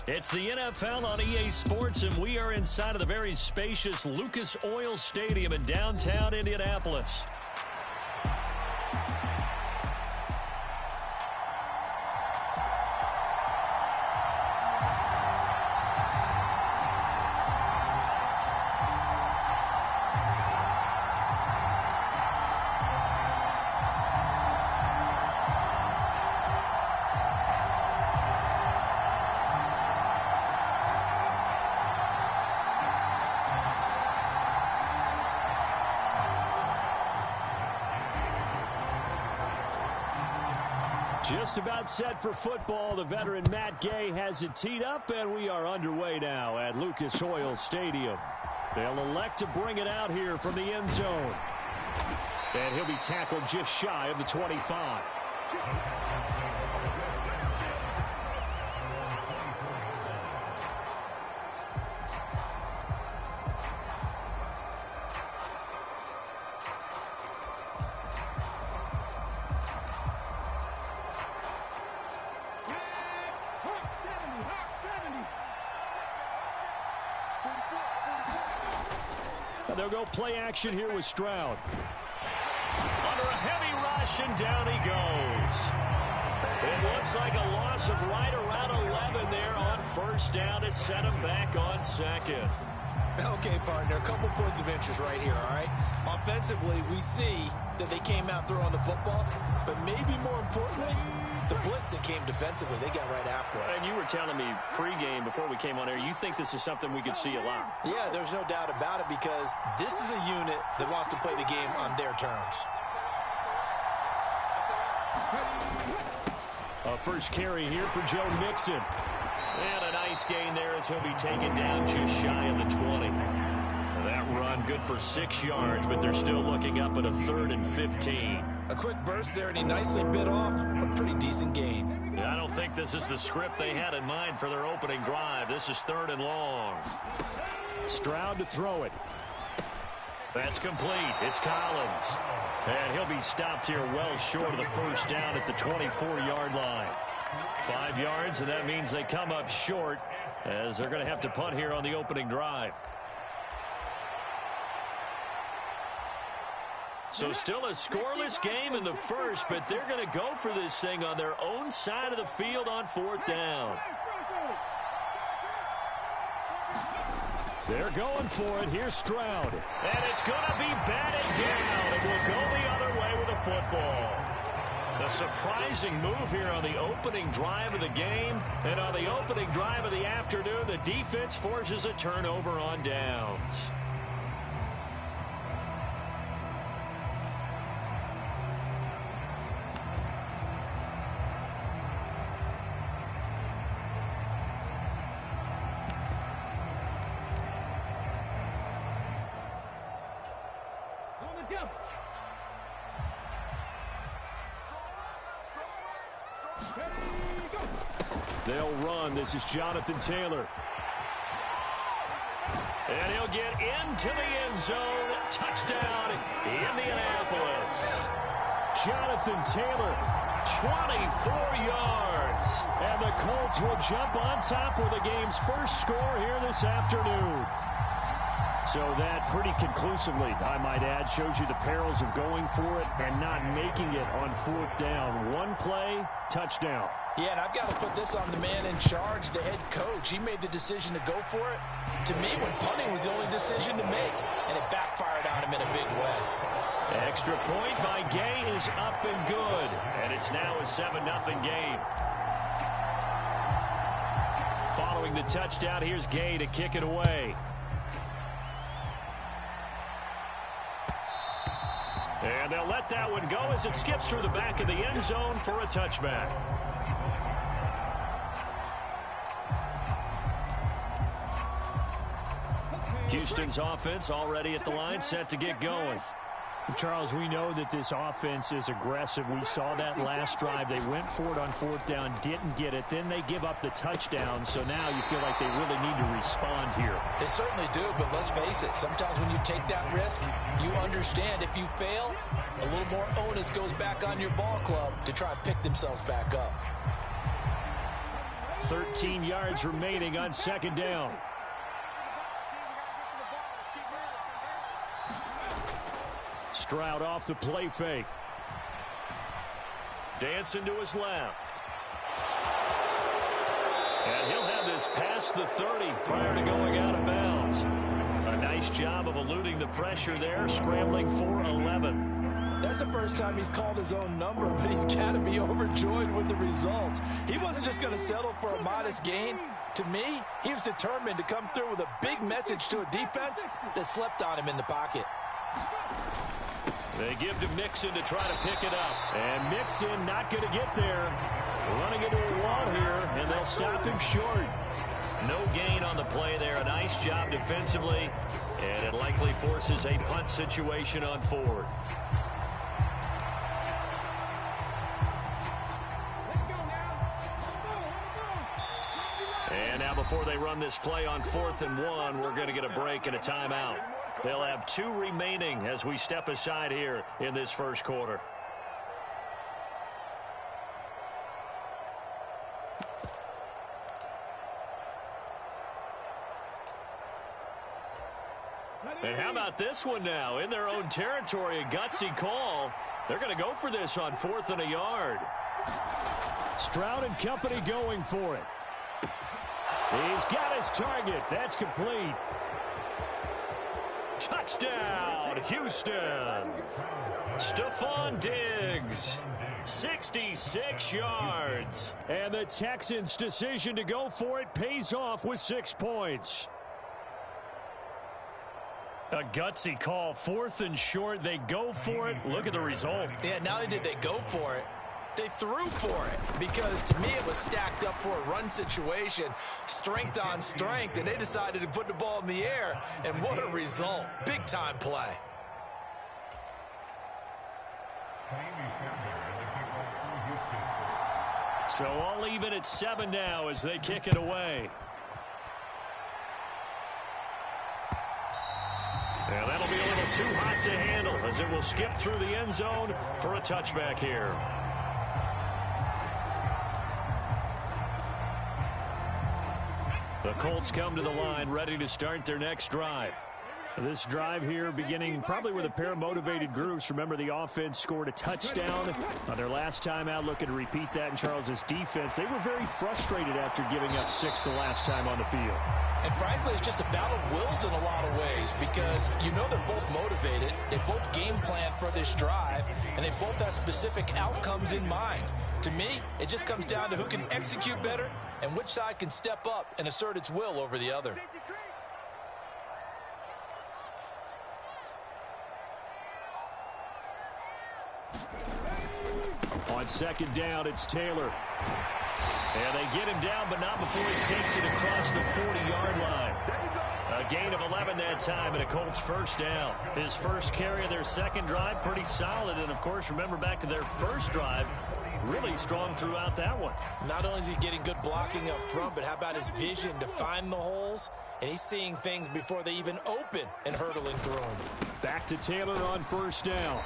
It's the NFL on EA Sports, and we are inside of the very spacious Lucas Oil Stadium in downtown Indianapolis. Just about set for football. The veteran Matt Gay has it teed up, and we are underway now at Lucas Oil Stadium. They'll elect to bring it out here from the end zone. And he'll be tackled just shy of the 25. They'll go play action here with Stroud. Under a heavy rush, and down he goes. It looks like a loss of right around 11 there on first down to set him back on second. Okay, partner, a couple points of interest right here, all right? Offensively, we see that they came out throwing the football, but maybe more importantly, the blitz that came defensively, they got right after it. And you were telling me pregame before we came on air, you think this is something we could see a lot. Yeah, there's no doubt about it because this is a unit that wants to play the game on their terms. A first carry here for Joe Mixon. And a nice gain there as he'll be taken down just shy of the 20. That run good for 6 yards, but they're still looking up at a 3rd and 15. A quick burst there, and he nicely bit off a pretty decent gain. I don't think this is the script they had in mind for their opening drive. This is 3rd and long. Stroud to throw it. That's complete. It's Collins. And he'll be stopped here well short of the first down at the 24-yard line. 5 yards, and that means they come up short as they're going to have to punt here on the opening drive. So still a scoreless game in the first, but they're going to go for this thing on their own side of the field on 4th down. They're going for it. Here's Stroud. And it's going to be batted down. It will go the other way with the football. A surprising move here on the opening drive of the game. And on the opening drive of the afternoon, the defense forces a turnover on downs. They'll run. This is Jonathan Taylor. And he'll get into the end zone. Touchdown, Indianapolis. Jonathan Taylor, 24 yards. And the Colts will jump on top with the game's first score here this afternoon. So that pretty conclusively, I might add, shows you the perils of going for it and not making it on 4th down. One play, touchdown. Yeah, and I've got to put this on the man in charge, the head coach. He made the decision to go for it. To me, when punting was the only decision to make, and it backfired on him in a big way. Extra point by Gay is up and good, and it's now a 7-0 game. Following the touchdown, here's Gay to kick it away. And they'll let that one go as it skips through the back of the end zone for a touchback. Houston's offense already at the line, set to get going. Charles, we know that this offense is aggressive. We saw that last drive. They went for it on 4th down, didn't get it. Then they give up the touchdown, so now you feel like they really need to respond here. They certainly do, but let's face it. Sometimes when you take that risk, you understand if you fail, a little more onus goes back on your ball club to try and pick themselves back up. 13 yards remaining on second down. Stroud off the play fake. Dancing to his left. And he'll have this past the 30 prior to going out of bounds. A nice job of eluding the pressure there, scrambling for 11. That's the first time he's called his own number, but he's got to be overjoyed with the results. He wasn't just going to settle for a modest gain. To me, he was determined to come through with a big message to a defense that slept on him in the pocket. They give to Mixon to try to pick it up. And Mixon not going to get there. Running into a wall here, and they'll stop him short. No gain on the play there. A nice job defensively. And it likely forces a punt situation on fourth. And now before they run this play on 4th and 1, we're going to get a break and a timeout. They'll have 2 remaining as we step aside here in this first quarter. And how about this one now? In their own territory, a gutsy call. They're going to go for this on 4th and a yard. Stroud and company going for it. He's got his target. That's complete. Touchdown, Houston. Stephon Diggs, 66 yards. And the Texans' decision to go for it pays off with 6 points. A gutsy call, 4th and short. They go for it. Look at the result. Yeah, not only did they go for it, they threw for it, because to me it was stacked up for a run situation, strength on strength, and they decided to put the ball in the air, and what a result. Big time play. So all even at 7 now as they kick it away. And that'll be a little too hot to handle as it will skip through the end zone for a touchback here. The Colts come to the line ready to start their next drive. This drive here beginning probably with a pair of motivated groups. Remember, the offense scored a touchdown on their last time out, looking to repeat that in Charles's defense. They were very frustrated after giving up 6 the last time on the field. And frankly, it's just a battle of wills in a lot of ways, because you know they're both motivated, they both game plan for this drive, and they both have specific outcomes in mind. To me, it just comes down to who can execute better and which side can step up and assert its will over the other. On second down, it's Taylor. And they get him down, but not before he takes it across the 40-yard line. A gain of 11 that time, and a Colts first down. His first carry of their second drive, pretty solid. And, of course, remember back to their first drive, really strong throughout that one. Not only is he getting good blocking up front, but how about his vision to find the holes? And he's seeing things before they even open and hurdling through them. Back to Taylor on first down.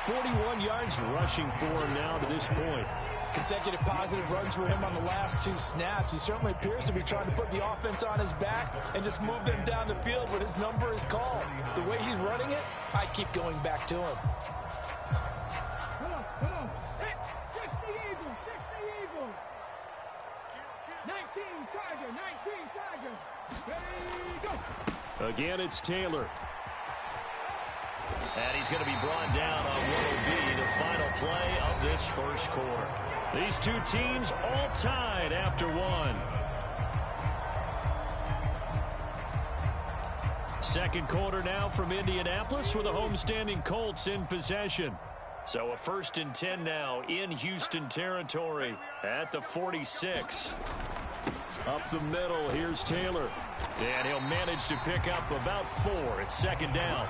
41 yards rushing for him now to this point. Consecutive positive runs for him on the last 2 snaps. He certainly appears to be trying to put the offense on his back and just move them down the field when his number is called. The way he's running it, I keep going back to him. Come on. Hey, 60 Eagles, 60 Eagles. 19 Charger. Ready, go. Again, it's Taylor. And he's going to be brought down on what will be the final play of this first quarter. These two teams all tied after 1. Second quarter now from Indianapolis with the homestanding Colts in possession. So a 1st and 10 now in Houston territory at the 46. Up the middle, here's Taylor. And he'll manage to pick up about 4. It's second down.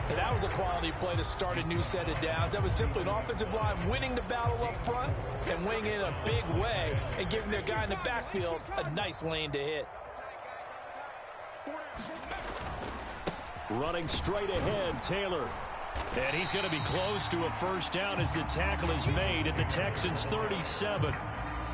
And that was a quality play to start a new set of downs. That was simply an offensive line winning the battle up front and winning in a big way and giving their guy in the backfield a nice lane to hit. Running straight ahead, Taylor. And he's going to be close to a first down as the tackle is made at the Texans' 37.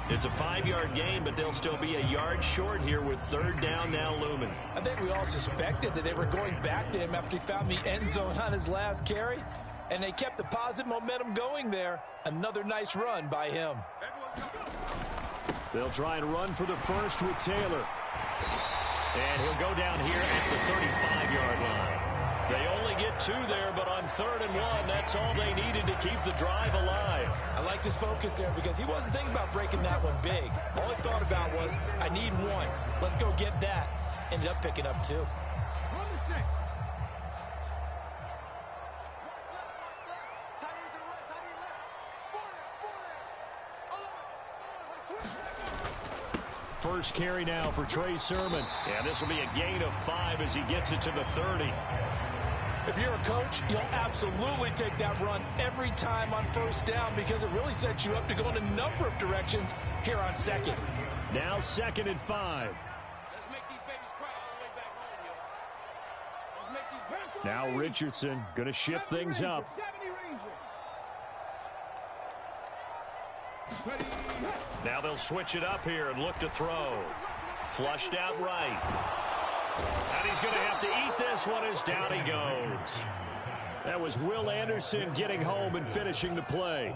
It's a 5-yard gain, but they'll still be a yard short here with third down now looming. I think we all suspected that they were going back to him after he found the end zone on his last carry, and they kept the positive momentum going there. Another nice run by him. They'll try and run for the first with Taylor. And he'll go down here at the 35-yard line. They only get 2 there, but on 3rd and 1, that's all they needed to keep the drive alive. I liked his focus there because he wasn't thinking about breaking that one big. All he thought about was, I need 1. Let's go get that. Ended up picking up 2. First carry now for Trey Sermon. And this will be a gain of 5 as he gets it to the 30. If you're a coach, you'll absolutely take that run every time on first down because it really sets you up to go in a number of directions here on 2nd. Now 2nd and 5. Let's make these babies cry all the way back home, yo. Let's make these Now Richardson going to shift things up. 70 Ranger. Now they'll switch it up here and look to throw. Flushed out right. And he's going to have to eat this one as down he goes. That was Will Anderson getting home and finishing the play.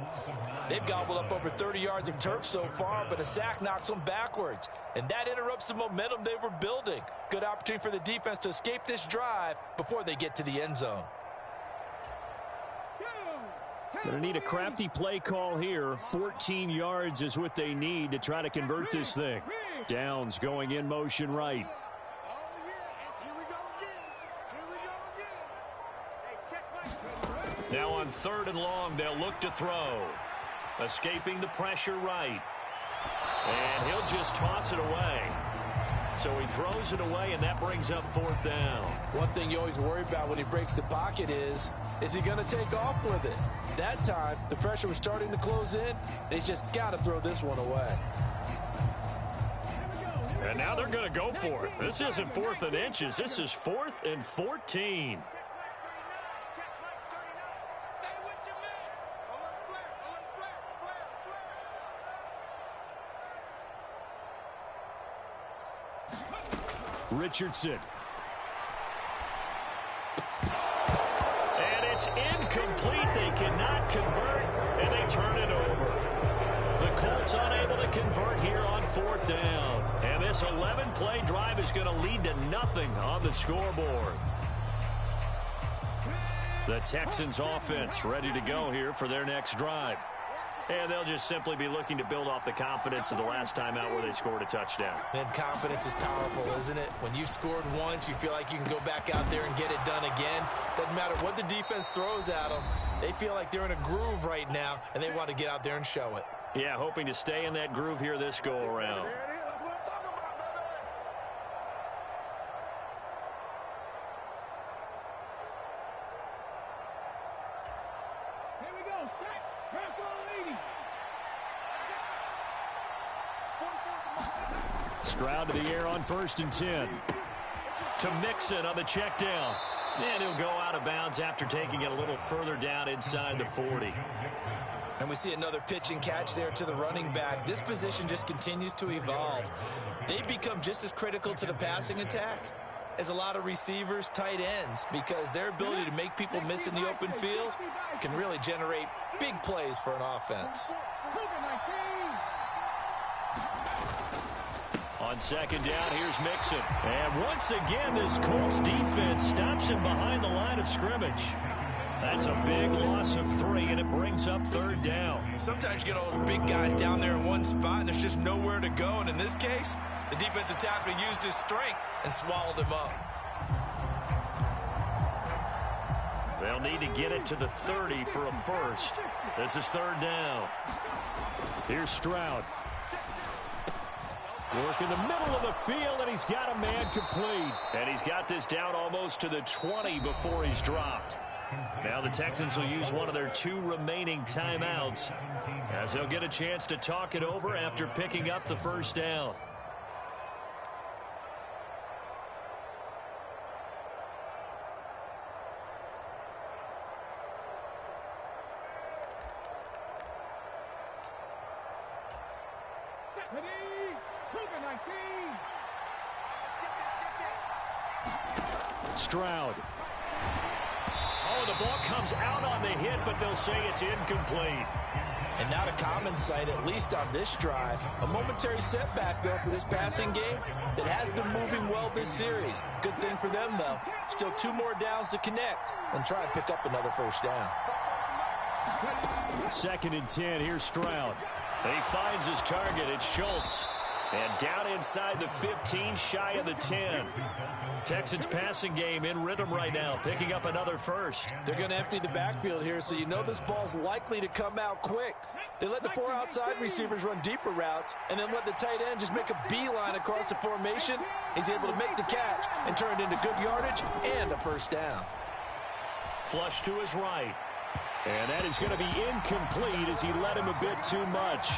They've gobbled up over 30 yards of turf so far, but a sack knocks them backwards. And that interrupts the momentum they were building. Good opportunity for the defense to escape this drive before they get to the end zone. Going to need a crafty play call here. 14 yards is what they need to try to convert this thing. Downs going in motion right. Now on 3rd and long, they'll look to throw. Escaping the pressure right. And he'll just toss it away. So he throws it away, and that brings up 4th down. One thing you always worry about when he breaks the pocket is he going to take off with it? That time, the pressure was starting to close in, and he's just got to throw this one away. And now they're going to go for it. This isn't 4th and inches. This is 4th and 14. Richardson. And it's incomplete. They cannot convert, and they turn it over. The Colts unable to convert here on 4th down. And this 11-play drive is going to lead to nothing on the scoreboard. The Texans offense ready to go here for their next drive. And they'll just simply be looking to build off the confidence of the last time out where they scored a touchdown. Man, confidence is powerful, isn't it? When you've scored once, you feel like you can go back out there and get it done again. Doesn't matter what the defense throws at them. They feel like they're in a groove right now, and they want to get out there and show it. Yeah, hoping to stay in that groove here this go-around. Stroud to the air on 1st and 10. To Mixon on the check down. And he'll go out of bounds after taking it a little further down inside the 40. And we see another pitch and catch there to the running back. This position just continues to evolve. They become just as critical to the passing attack as a lot of receivers, tight ends, because their ability to make people miss in the open field can really generate big plays for an offense. On 2nd down, here's Mixon. And once again, this Colts defense stops him behind the line of scrimmage. That's a big loss of 3, and it brings up 3rd down. Sometimes you get all those big guys down there in one spot, and there's just nowhere to go. And in this case, the defensive tackle used his strength and swallowed him up. They'll need to get it to the 30 for a first. This is 3rd down. Here's Stroud. Work in the middle of the field, and he's got a man complete. And he's got this down almost to the 20 before he's dropped. Now the Texans will use one of their 2 remaining timeouts as they'll get a chance to talk it over after picking up the first down. Stroud. Oh, the ball comes out on the hit, but they'll say it's incomplete. And not a common sight, at least on this drive. A momentary setback, though, for this passing game that has been moving well this series. Good thing for them, though. Still 2 more downs to connect and try and pick up another first down. 2nd and 10. Here's Stroud. He finds his target. It's Schultz. And down inside the 15, shy of the 10. Texans passing game in rhythm right now, picking up another first. They're going to empty the backfield here, so you know this ball's likely to come out quick. They let the 4 outside receivers run deeper routes and then let the tight end just make a beeline across the formation. He's able to make the catch and turn it into good yardage and a first down. Flush to his right. And that is going to be incomplete as he led him a bit too much.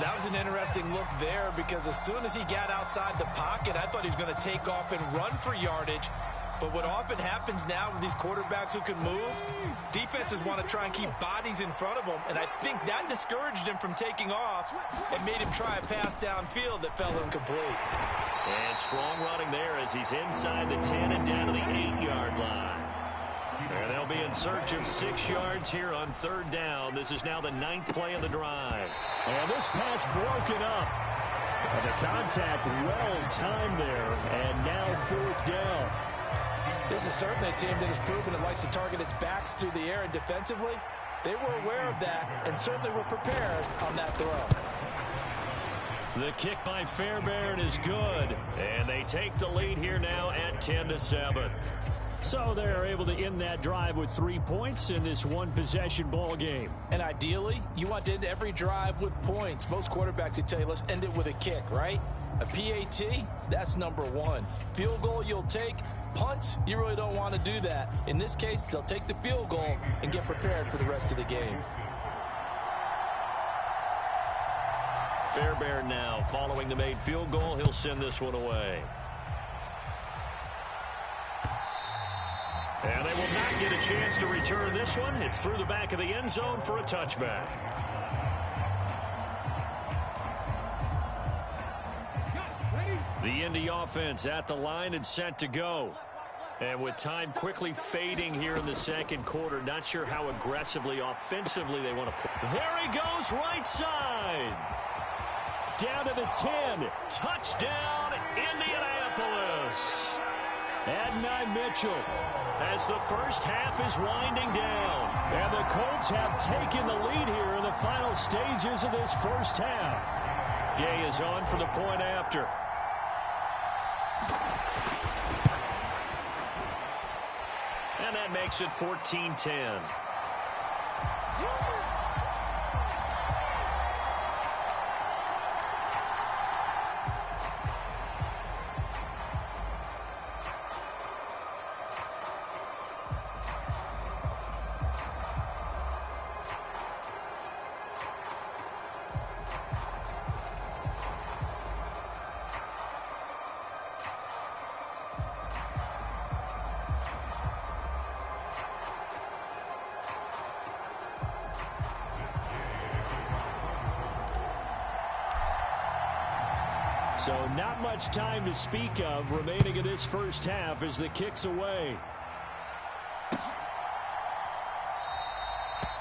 That was an interesting look there because as soon as he got outside the pocket, I thought he was going to take off and run for yardage. But what often happens now with these quarterbacks who can move, defenses want to try and keep bodies in front of them, and I think that discouraged him from taking off and made him try a pass downfield that fell incomplete. And strong running there as he's inside the 10 and down to the 8-yard line. And they'll be in search of 6 yards here on 3rd down. This is now the 9th play of the drive. And this pass broken up. And the contact well timed there. And now 4th down. This is certainly a team that has proven it likes to target its backs through the air, and defensively, they were aware of that and certainly were prepared on that throw. The kick by Fairbairn is good. And they take the lead here now at 10-7. So they're able to end that drive with 3 points in this one-possession ball game. And ideally, you want to end every drive with points. Most quarterbacks would tell you, let's end it with a kick, right? A PAT, that's number 1. Field goal you'll take. Punts, you really don't want to do that. In this case, they'll take the field goal and get prepared for the rest of the game. Fairbairn now following the made field goal. He'll send this one away. And they will not get a chance to return this one. It's through the back of the end zone for a touchback. The Indy offense at the line and set to go. And with time quickly fading here in the 2nd quarter, not sure how aggressively, offensively they want to play. There he goes, right side. Down to the 10. Touchdown, Indianapolis. Adonai Mitchell. As the first half is winding down. And the Colts have taken the lead here in the final stages of this first half. Gay is on for the point after. And that makes it 14-10. So not much time to speak of remaining in this first half as the kick's away.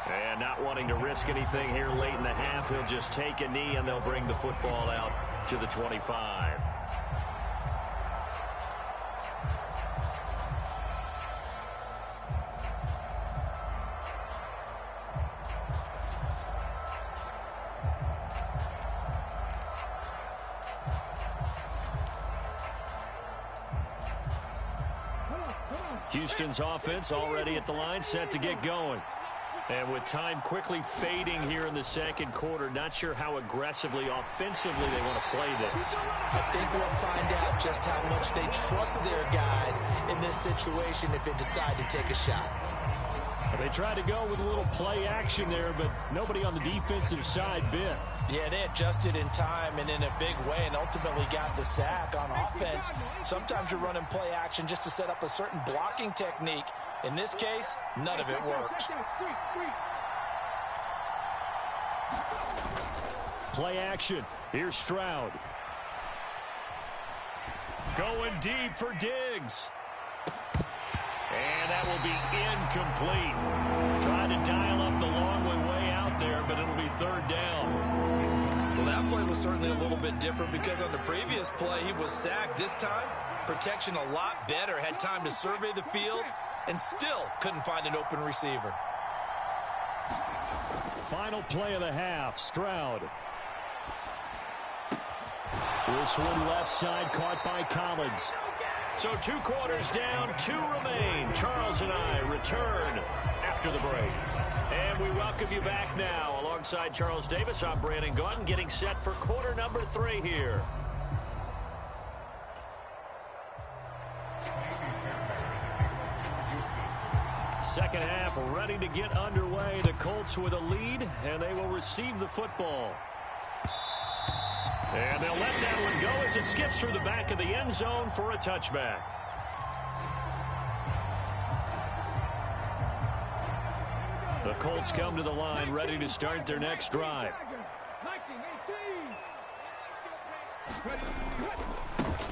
And not wanting to risk anything here late in the half, he'll just take a knee and they'll bring the football out to the 25. Houston's offense already at the line, set to get going. And with time quickly fading here in the 2nd quarter, not sure how aggressively, offensively they want to play this. I think we'll find out just how much they trust their guys in this situation if they decide to take a shot. They tried to go with a little play action there, but nobody on the defensive side bit. Yeah, they adjusted in time and in a big way and ultimately got the sack. On offense, sometimes you're running play action just to set up a certain blocking technique. In this case, none of it worked. Play action. Here's Stroud. Going deep for Diggs. And that will be incomplete. Trying to dial up the long way out there, but it'll be third down. Well, that play was certainly a little bit different because on the previous play, he was sacked. This time, protection a lot better. Had time to survey the field and still couldn't find an open receiver. Final play of the half. Stroud. This one left side caught by Collins. So 2 quarters down, 2 remain. Charles and I return after the break. And we welcome you back now. Alongside Charles Davis, I'm Brandon Gaudin, getting set for quarter number 3 here. Second half ready to get underway. The Colts with a lead, and they will receive the football. And they'll let that one go as it skips through the back of the end zone for a touchback. The Colts come to the line ready to start their next drive.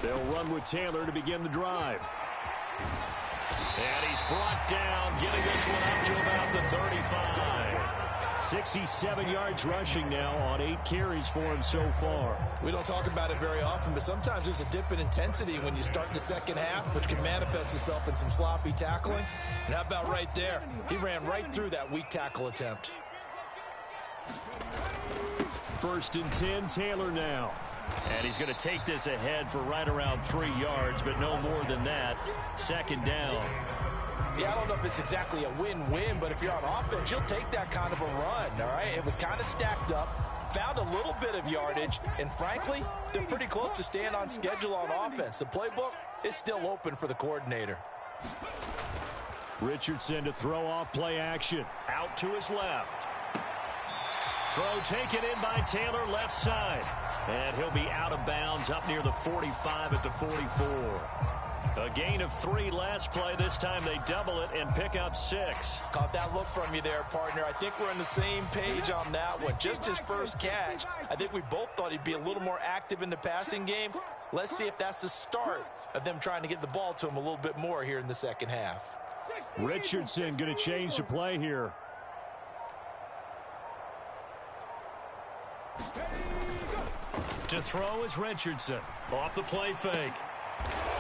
They'll run with Taylor to begin the drive. And he's brought down, getting this one up to about the 35. 67 yards rushing now on 8 carries for him so far. We don't talk about it very often, but sometimes there's a dip in intensity when you start the second half, which can manifest itself in some sloppy tackling. And how about right there? He ran right through that weak tackle attempt. 1st and 10, Taylor now. And he's going to take this ahead for right around 3 yards, but no more than that. 2nd down. Yeah, I don't know if it's exactly a win-win, but if you're on offense, you'll take that kind of a run, all right? It was kind of stacked up, found a little bit of yardage, and frankly, they're pretty close to staying on schedule on offense. The playbook is still open for the coordinator. Richardson to throw off play action. Out to his left. Throw taken in by Taylor, left side. And he'll be out of bounds up near the 45 at the 44. A gain of 3 last play. This time they double it and pick up 6. Caught that look from you there, partner. I think we're on the same page on that one. Just his first catch. I think we both thought he'd be a little more active in the passing game. Let's see if that's the start of them trying to get the ball to him a little bit more here in the second half. Richardson going to change the play here. To throw is Richardson. Off the play fake.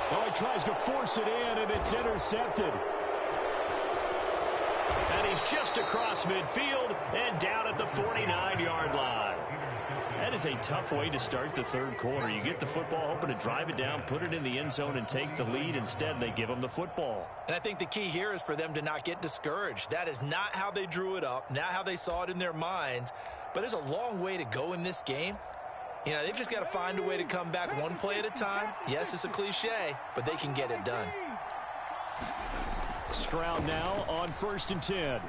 Oh, he tries to force it in, and it's intercepted. And he's just across midfield and down at the 49-yard line. That is a tough way to start the 3rd quarter. You get the football, hoping to drive it down, put it in the end zone, and take the lead. Instead, they give them the football. And I think the key here is for them to not get discouraged. That is not how they drew it up, not how they saw it in their minds. But there's a long way to go in this game. You know, they've just got to find a way to come back one play at a time. Yes, it's a cliche, but they can get it done. Stroud now on 1st and 10.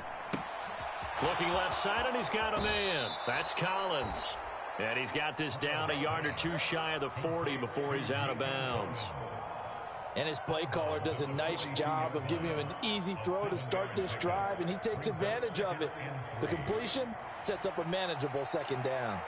Looking left side, and he's got a man. That's Collins. And he's got this down a yard or 2 shy of the 40 before he's out of bounds. And his play caller does a nice job of giving him an easy throw to start this drive, and he takes advantage of it. The completion sets up a manageable 2nd down.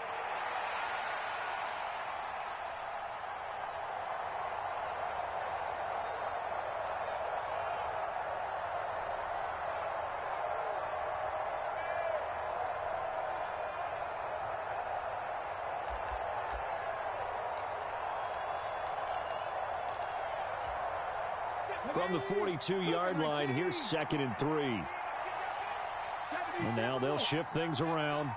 From the 42-yard line, here's 2nd and 3. And now they'll shift things around.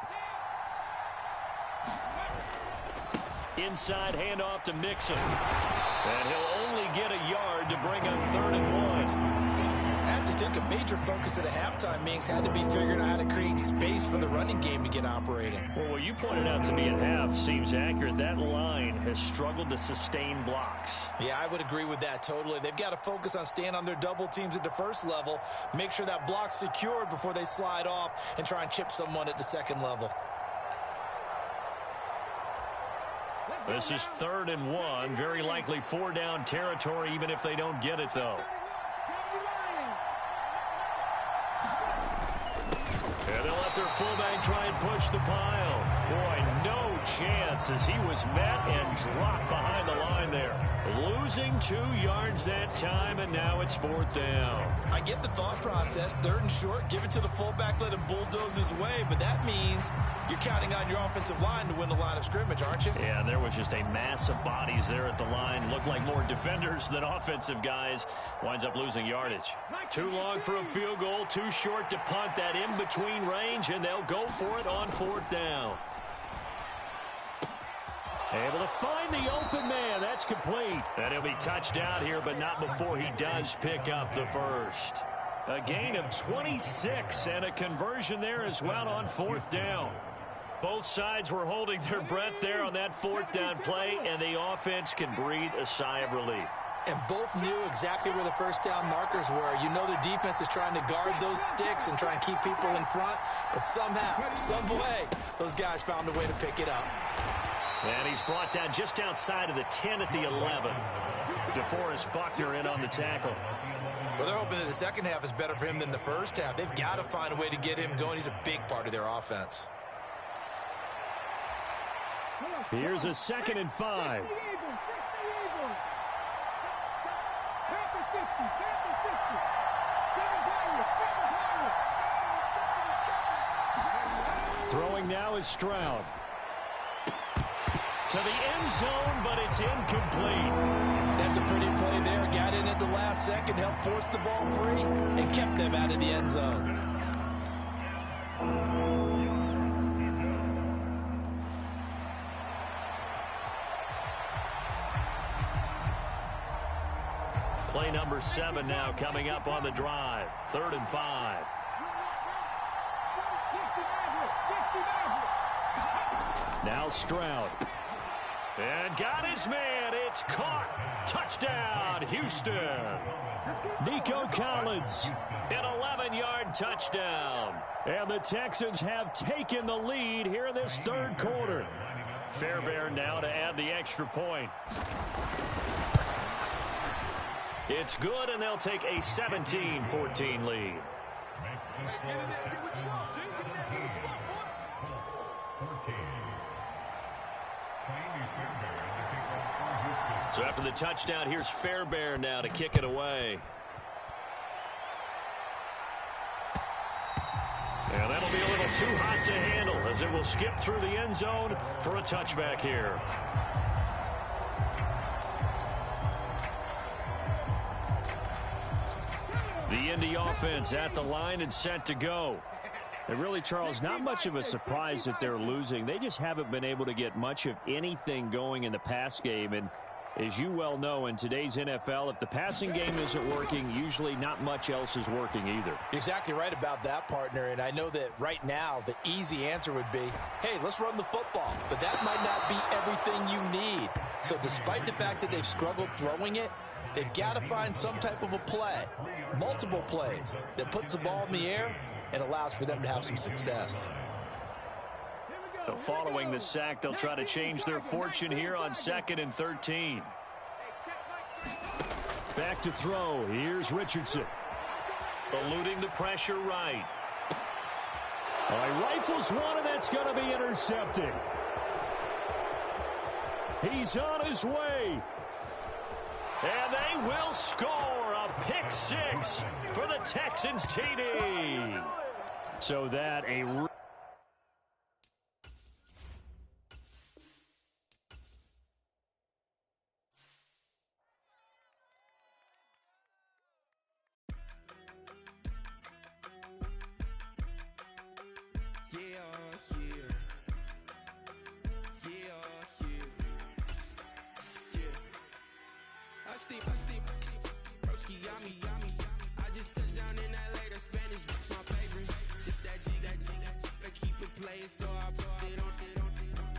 Inside handoff to Mixon. And he'll only get a yard to bring up 3rd and 1. I have to think a major focus at a halftime means had to be figuring out how to create space for the running game to get operating. Well, what you pointed out to me at half seems accurate. That line has struggled to sustain blocks. Yeah, I would agree with that totally. They've got to focus on staying on their double teams at the 1st level, make sure that block's secured before they slide off and try and chip someone at the 2nd level. This is 3rd and 1. Very likely 4-down territory, even if they don't get it, though. And they'll let their fullback try and push the pile. Boy, no chance as he was met and dropped behind the line there. Losing 2 yards that time, and now it's 4th down. I get the thought process. 3rd and short, give it to the fullback, let him bulldoze his way, but that means you're counting on your offensive line to win the line of scrimmage, aren't you? Yeah, there was just a mass of bodies there at the line. Looked like more defenders than offensive guys. Winds up losing yardage. Too long for a field goal, too short to punt. That in-between range, and they'll go for it on 4th down. Able to find the open man. That's complete. And he'll be touched out here, but not before he does pick up the first. A gain of 26 and a conversion there as well on 4th down. Both sides were holding their breath there on that 4th down play, and the offense can breathe a sigh of relief. And both knew exactly where the first down markers were. You know the defense is trying to guard those sticks and try and keep people in front, but somehow, some way, those guys found a way to pick it up. And he's brought down just outside of the 10 at the 11. DeForest Buckner in on the tackle. Well, they're hoping that the second half is better for him than the first half. They've got to find a way to get him going. He's a big part of their offense. Here's a 2nd and 5. Throwing now is Stroud. To the end zone, but it's incomplete. That's a pretty play there. Got in at the last second, helped force the ball free, and kept them out of the end zone. Play number 7 now coming up on the drive. 3rd and 5. Now Stroud. And got his man. It's caught. Touchdown, Houston. Nico Collins. An 11-yard touchdown. And the Texans have taken the lead here in this 3rd quarter. Fairbairn now to add the extra point. It's good, and they'll take a 17-14 lead. So after the touchdown, here's Fairbairn now to kick it away. And that'll be a little too hot to handle as it will skip through the end zone for a touchback here. The Indy offense at the line and set to go. And really, Charles, not much of a surprise that they're losing. They just haven't been able to get much of anything going in the pass game. And as you well know, in today's NFL, if the passing game isn't working, usually not much else is working either. You're exactly right about that, partner. And I know that right now the easy answer would be, hey, let's run the football. But that might not be everything you need. So despite the fact that they've struggled throwing it, they've got to find some type of a play, multiple plays, that puts the ball in the air and allows for them to have some success. So following the sack, they'll try to change their fortune here on 2nd and 13. Back to throw. Here's Richardson. Eluding the pressure right. All right, rifles one, and that's going to be intercepted. He's on his way. And they will score a pick 6 for the Texans TD. So that a I just touched down in LA, the Spanish, my favorite. It's that G, I keep it playing, so I put it on.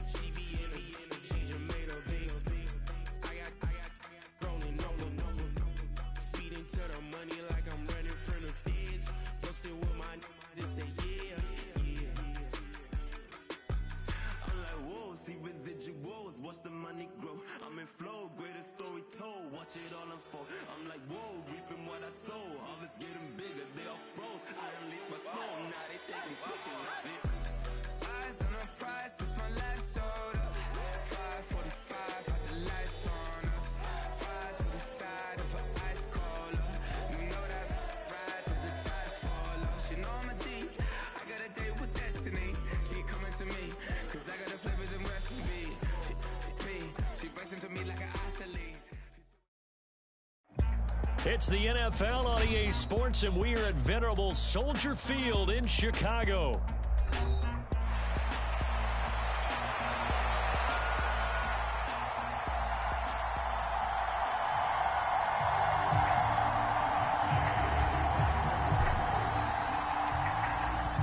She be in a, she just made a big. I got rolling over. Speeding to the money like I'm running from the feds. Posted with my they say yeah. I'm like, whoa, see residuals, watch the money grow. I'm in flow, greatest story told, watch it all unfold. I'm like, whoa, reaping what I sow. Harvest getting bigger, they all froze. I unleashed my soul, now they taking pictures of it. Eyes on the prize, It's the NFL on EA Sports, and we are at venerable Soldier Field in Chicago.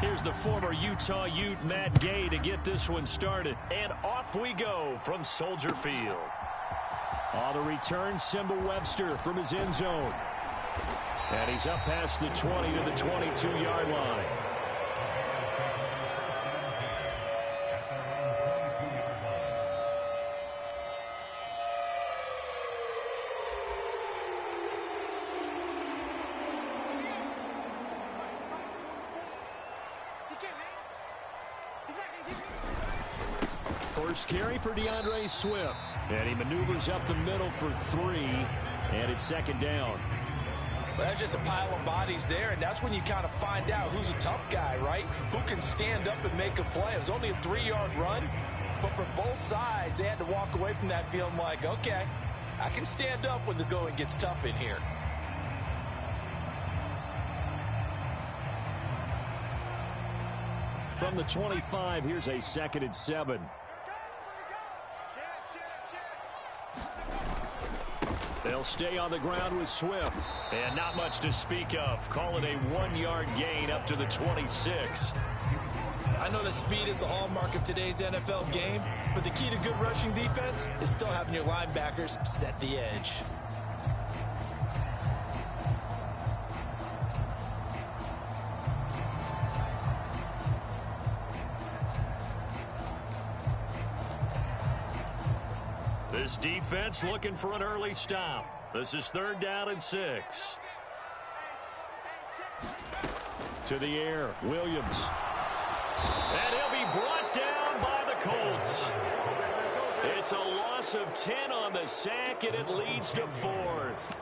Here's the former Utah Ute, Matt Gay, to get this one started. And off we go from Soldier Field. On the return, Simba Webster from his end zone. And he's up past the 20 to the 22-yard line. First carry for DeAndre Swift. And he maneuvers up the middle for 3. And it's second down. Well, that's just a pile of bodies there, and that's when you kind of find out who's a tough guy, right? Who can stand up and make a play. It was only a 3-yard run, but for both sides, they had to walk away from that feeling like, okay, I can stand up when the going gets tough in here. From the 25, here's a 2nd and 7. They'll stay on the ground with Swift. And not much to speak of. Call it a 1-yard gain up to the 26. I know that speed is the hallmark of today's NFL game, but the key to good rushing defense is still having your linebackers set the edge. This defense looking for an early stop. This is 3rd down and 6. To the air, Williams. And he'll be brought down by the Colts. It's a loss of 10 on the sack, and it leads to 4th.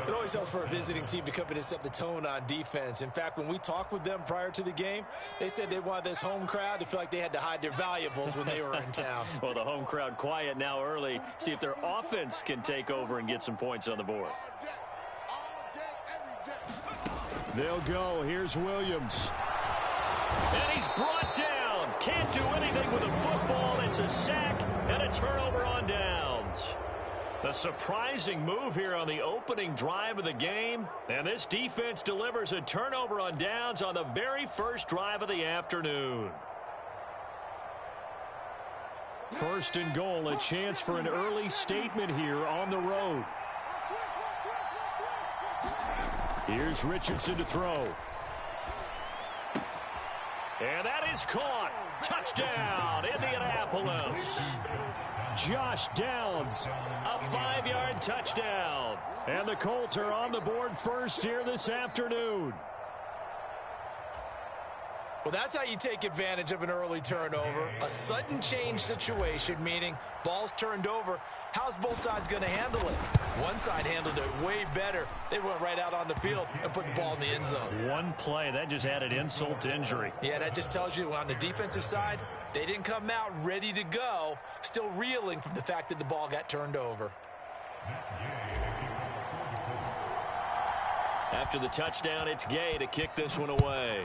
It always helps for a visiting team to come in and set the tone on defense. In fact, when we talked with them prior to the game, they said they wanted this home crowd to feel like they had to hide their valuables when they were in town. Well, the home crowd quiet now early. See if their offense can take over and get some points on the board. They'll go. Here's Williams. And he's brought down. Can't do anything with a football. It's a sack and a turnover on downs. A surprising move here on the opening drive of the game. And this defense delivers a turnover on downs on the very first drive of the afternoon. 1st and goal, a chance for an early statement here on the road. Here's Richardson to throw. And that is caught. Touchdown, Indianapolis. Josh Downs, a 5-yard touchdown. And the Colts are on the board first here this afternoon. Well, that's how you take advantage of an early turnover. A sudden change situation, meaning ball's turned over. How's both sides going to handle it? One side handled it way better. They went right out on the field and put the ball in the end zone. One play, that just added insult to injury. Yeah, that just tells you on the defensive side, they didn't come out ready to go, still reeling from the fact that the ball got turned over. After the touchdown, it's Gay to kick this one away.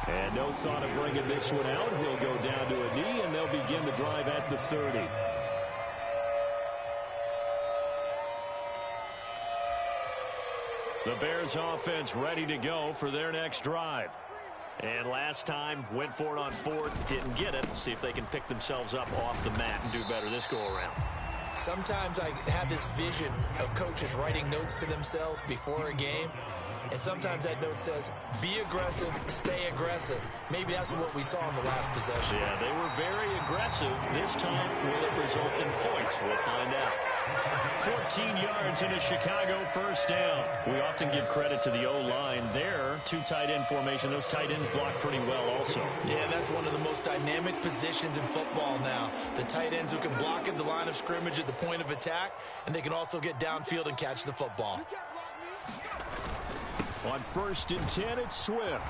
And no thought of bringing this one out. He'll go down to a knee, and they'll begin the drive at the 30. The Bears offense ready to go for their next drive. And last time, went for it on 4th, didn't get it. See if they can pick themselves up off the mat and do better this go-around. Sometimes I have this vision of coaches writing notes to themselves before a game. And sometimes that note says, be aggressive, stay aggressive. Maybe that's what we saw in the last possession. Yeah, they were very aggressive. This time, will it result in points? We'll find out. 14 yards in a Chicago first down. We often give credit to the O-line there. 2 tight end formation. Those tight ends block pretty well also. Yeah, that's one of the most dynamic positions in football now. The tight ends who can block at the line of scrimmage at the point of attack, and they can also get downfield and catch the football. On 1st and 10, it's Swift.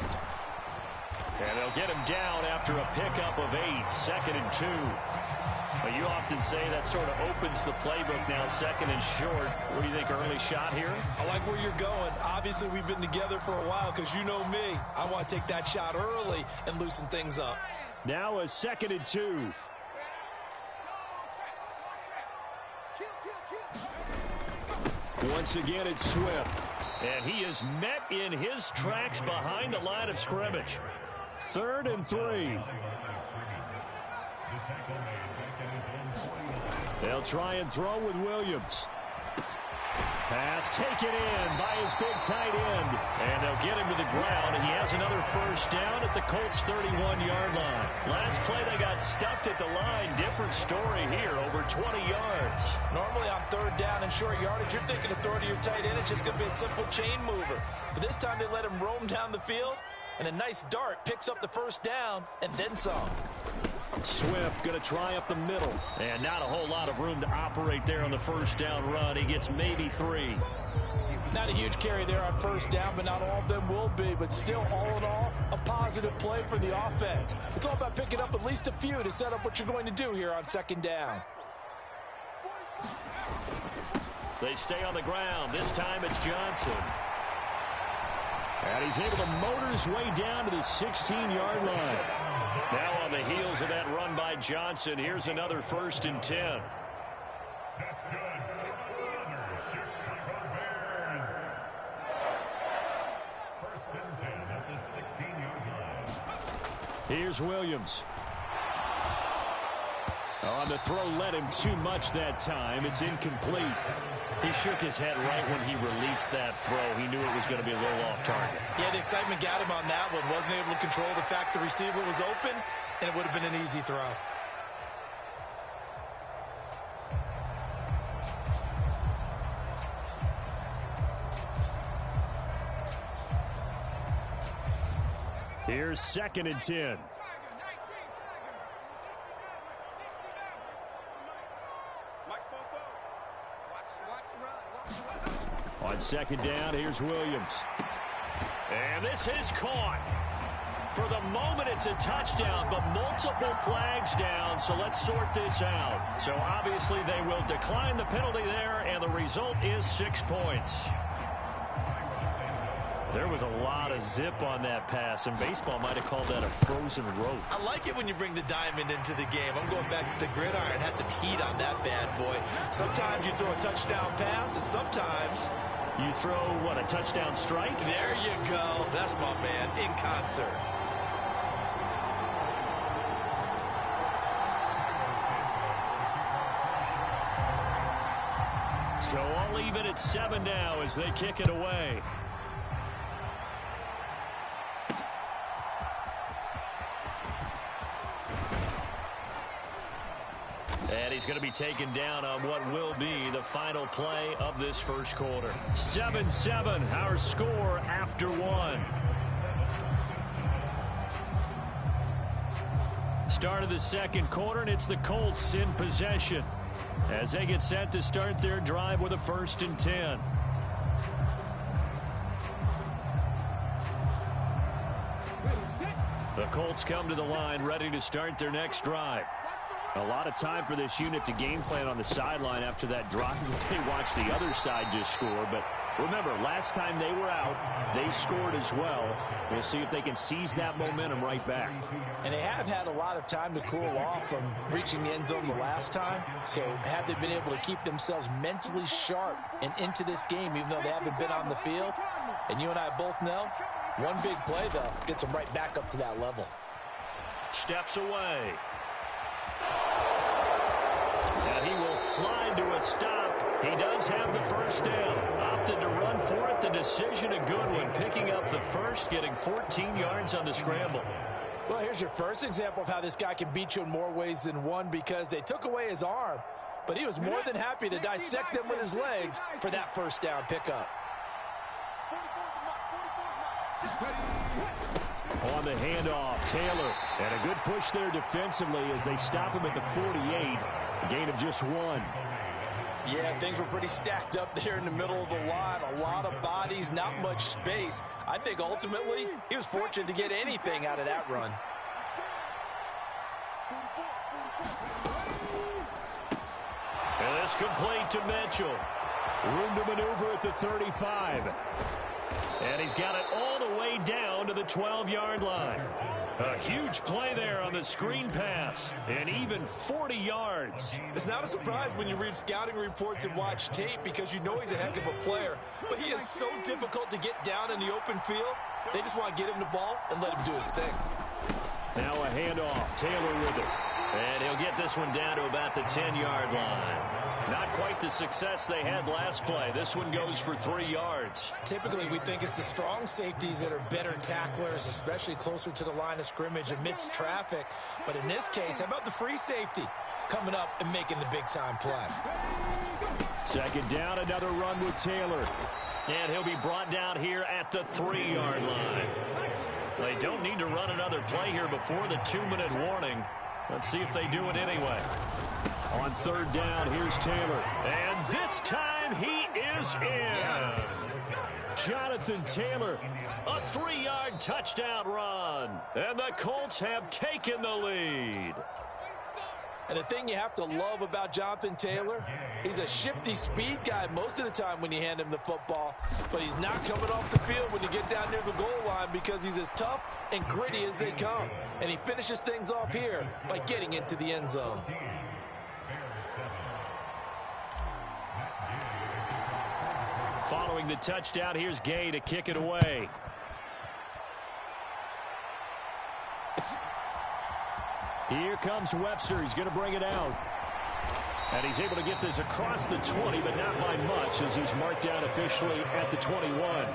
And they'll get him down after a pickup of 8. 2nd and 2. Well, you often say that sort of opens the playbook now, second and short. What do you think, early shot here? I like where you're going. Obviously, we've been together for a while because you know me. I want to take that shot early and loosen things up. Now a 2nd and 2. Once again, it's Swift. And he is met in his tracks behind the line of scrimmage. 3rd and 3. They'll try and throw with Williams. Pass taken in by his big tight end. And they'll get him to the ground. And he has another first down at the Colts' 31-yard line. Last play, they got stuffed at the line. Different story here, over 20 yards. Normally on 3rd down and short yardage, you're thinking of throwing to your tight end. It's just going to be a simple chain mover. But this time they let him roam down the field. And a nice dart picks up the first down and then some. Swift going to try up the middle. And not a whole lot of room to operate there on the first down run. He gets maybe 3. Not a huge carry there on first down, but not all of them will be. But still, all in all, a positive play for the offense. It's all about picking up at least a few to set up what you're going to do here on 2nd down. They stay on the ground. This time it's Johnson. And he's able to motor his way down to the 16-yard line. Now on the heels of that run by Johnson, here's another 1st and 10. Here's Williams. On the throw, led him too much that time. It's incomplete. He shook his head right when he released that throw. He knew it was going to be a little off target. Yeah, the excitement got him on that one. Wasn't able to control the fact the receiver was open, and it would have been an easy throw. Here's 2nd and 10. On 2nd down, here's Williams. And this is caught. For the moment, it's a touchdown, but multiple flags down, so let's sort this out. So obviously they will decline the penalty there, and the result is 6 points. There was a lot of zip on that pass, and baseball might have called that a frozen rope. I like it when you bring the diamond into the game. I'm going back to the gridiron. Had some heat on that bad boy. Sometimes you throw a touchdown pass, and sometimes you throw, what, a touchdown strike? There you go. That's my man, in concert. So all even at 7 now as they kick it away. And he's going to be taken down on what will be the final play of this first quarter. 7-7, our score after 1. Start of the second quarter, and it's the Colts in possession as they get set to start their drive with a 1st and 10. The Colts come to the line ready to start their next drive. A lot of time for this unit to game plan on the sideline after that drive that they watched the other side just score. But remember, last time they were out, they scored as well. We'll see if they can seize that momentum right back. And they have had a lot of time to cool off from reaching the end zone the last time. So have they been able to keep themselves mentally sharp and into this game, even though they haven't been on the field? And you and I both know, one big play, though, gets them right back up to that level. Steps away. And he will slide to a stop. He does have the first down. Opted to run for it. The decision a good one. Picking up the first, getting 14 yards on the scramble. Well, here's your first example of how this guy can beat you in more ways than one, because they took away his arm, but he was more than happy to dissect them with his legs for that first down pickup. On the handoff, Taylor. And a good push there defensively as they stop him at the 48. A gain of just 1. Yeah, things were pretty stacked up there in the middle of the line. A lot of bodies, not much space. I think ultimately he was fortunate to get anything out of that run. And this complete to Mitchell. Room to maneuver at the 35. And he's got it all the way down to the 12-yard line. A huge play there on the screen pass. And even 40 yards. It's not a surprise when you read scouting reports and watch tape because you know he's a heck of a player. But he is so difficult to get down in the open field. They just want to get him the ball and let him do his thing. Now a handoff. Taylor with it. And he'll get this one down to about the 10-yard line. Not quite the success they had last play. This one goes for 3 yards. Typically, we think it's the strong safeties that are better tacklers, especially closer to the line of scrimmage amidst traffic. But in this case, how about the free safety coming up and making the big-time play? Second down, another run with Taylor. And he'll be brought down here at the 3-yard line. They don't need to run another play here before the 2-minute warning. Let's see if they do it anyway. On third down, here's Taylor. And this time he is in. Yes. Jonathan Taylor, a 3-yard touchdown run. And the Colts have taken the lead. And the thing you have to love about Jonathan Taylor, he's a shifty speed guy most of the time when you hand him the football. But he's not coming off the field when you get down near the goal line because he's as tough and gritty as they come. And he finishes things off here by getting into the end zone. Following the touchdown, here's Gay to kick it away. Here comes Webster. He's going to bring it out. And he's able to get this across the 20, but not by much as he's marked down officially at the 21.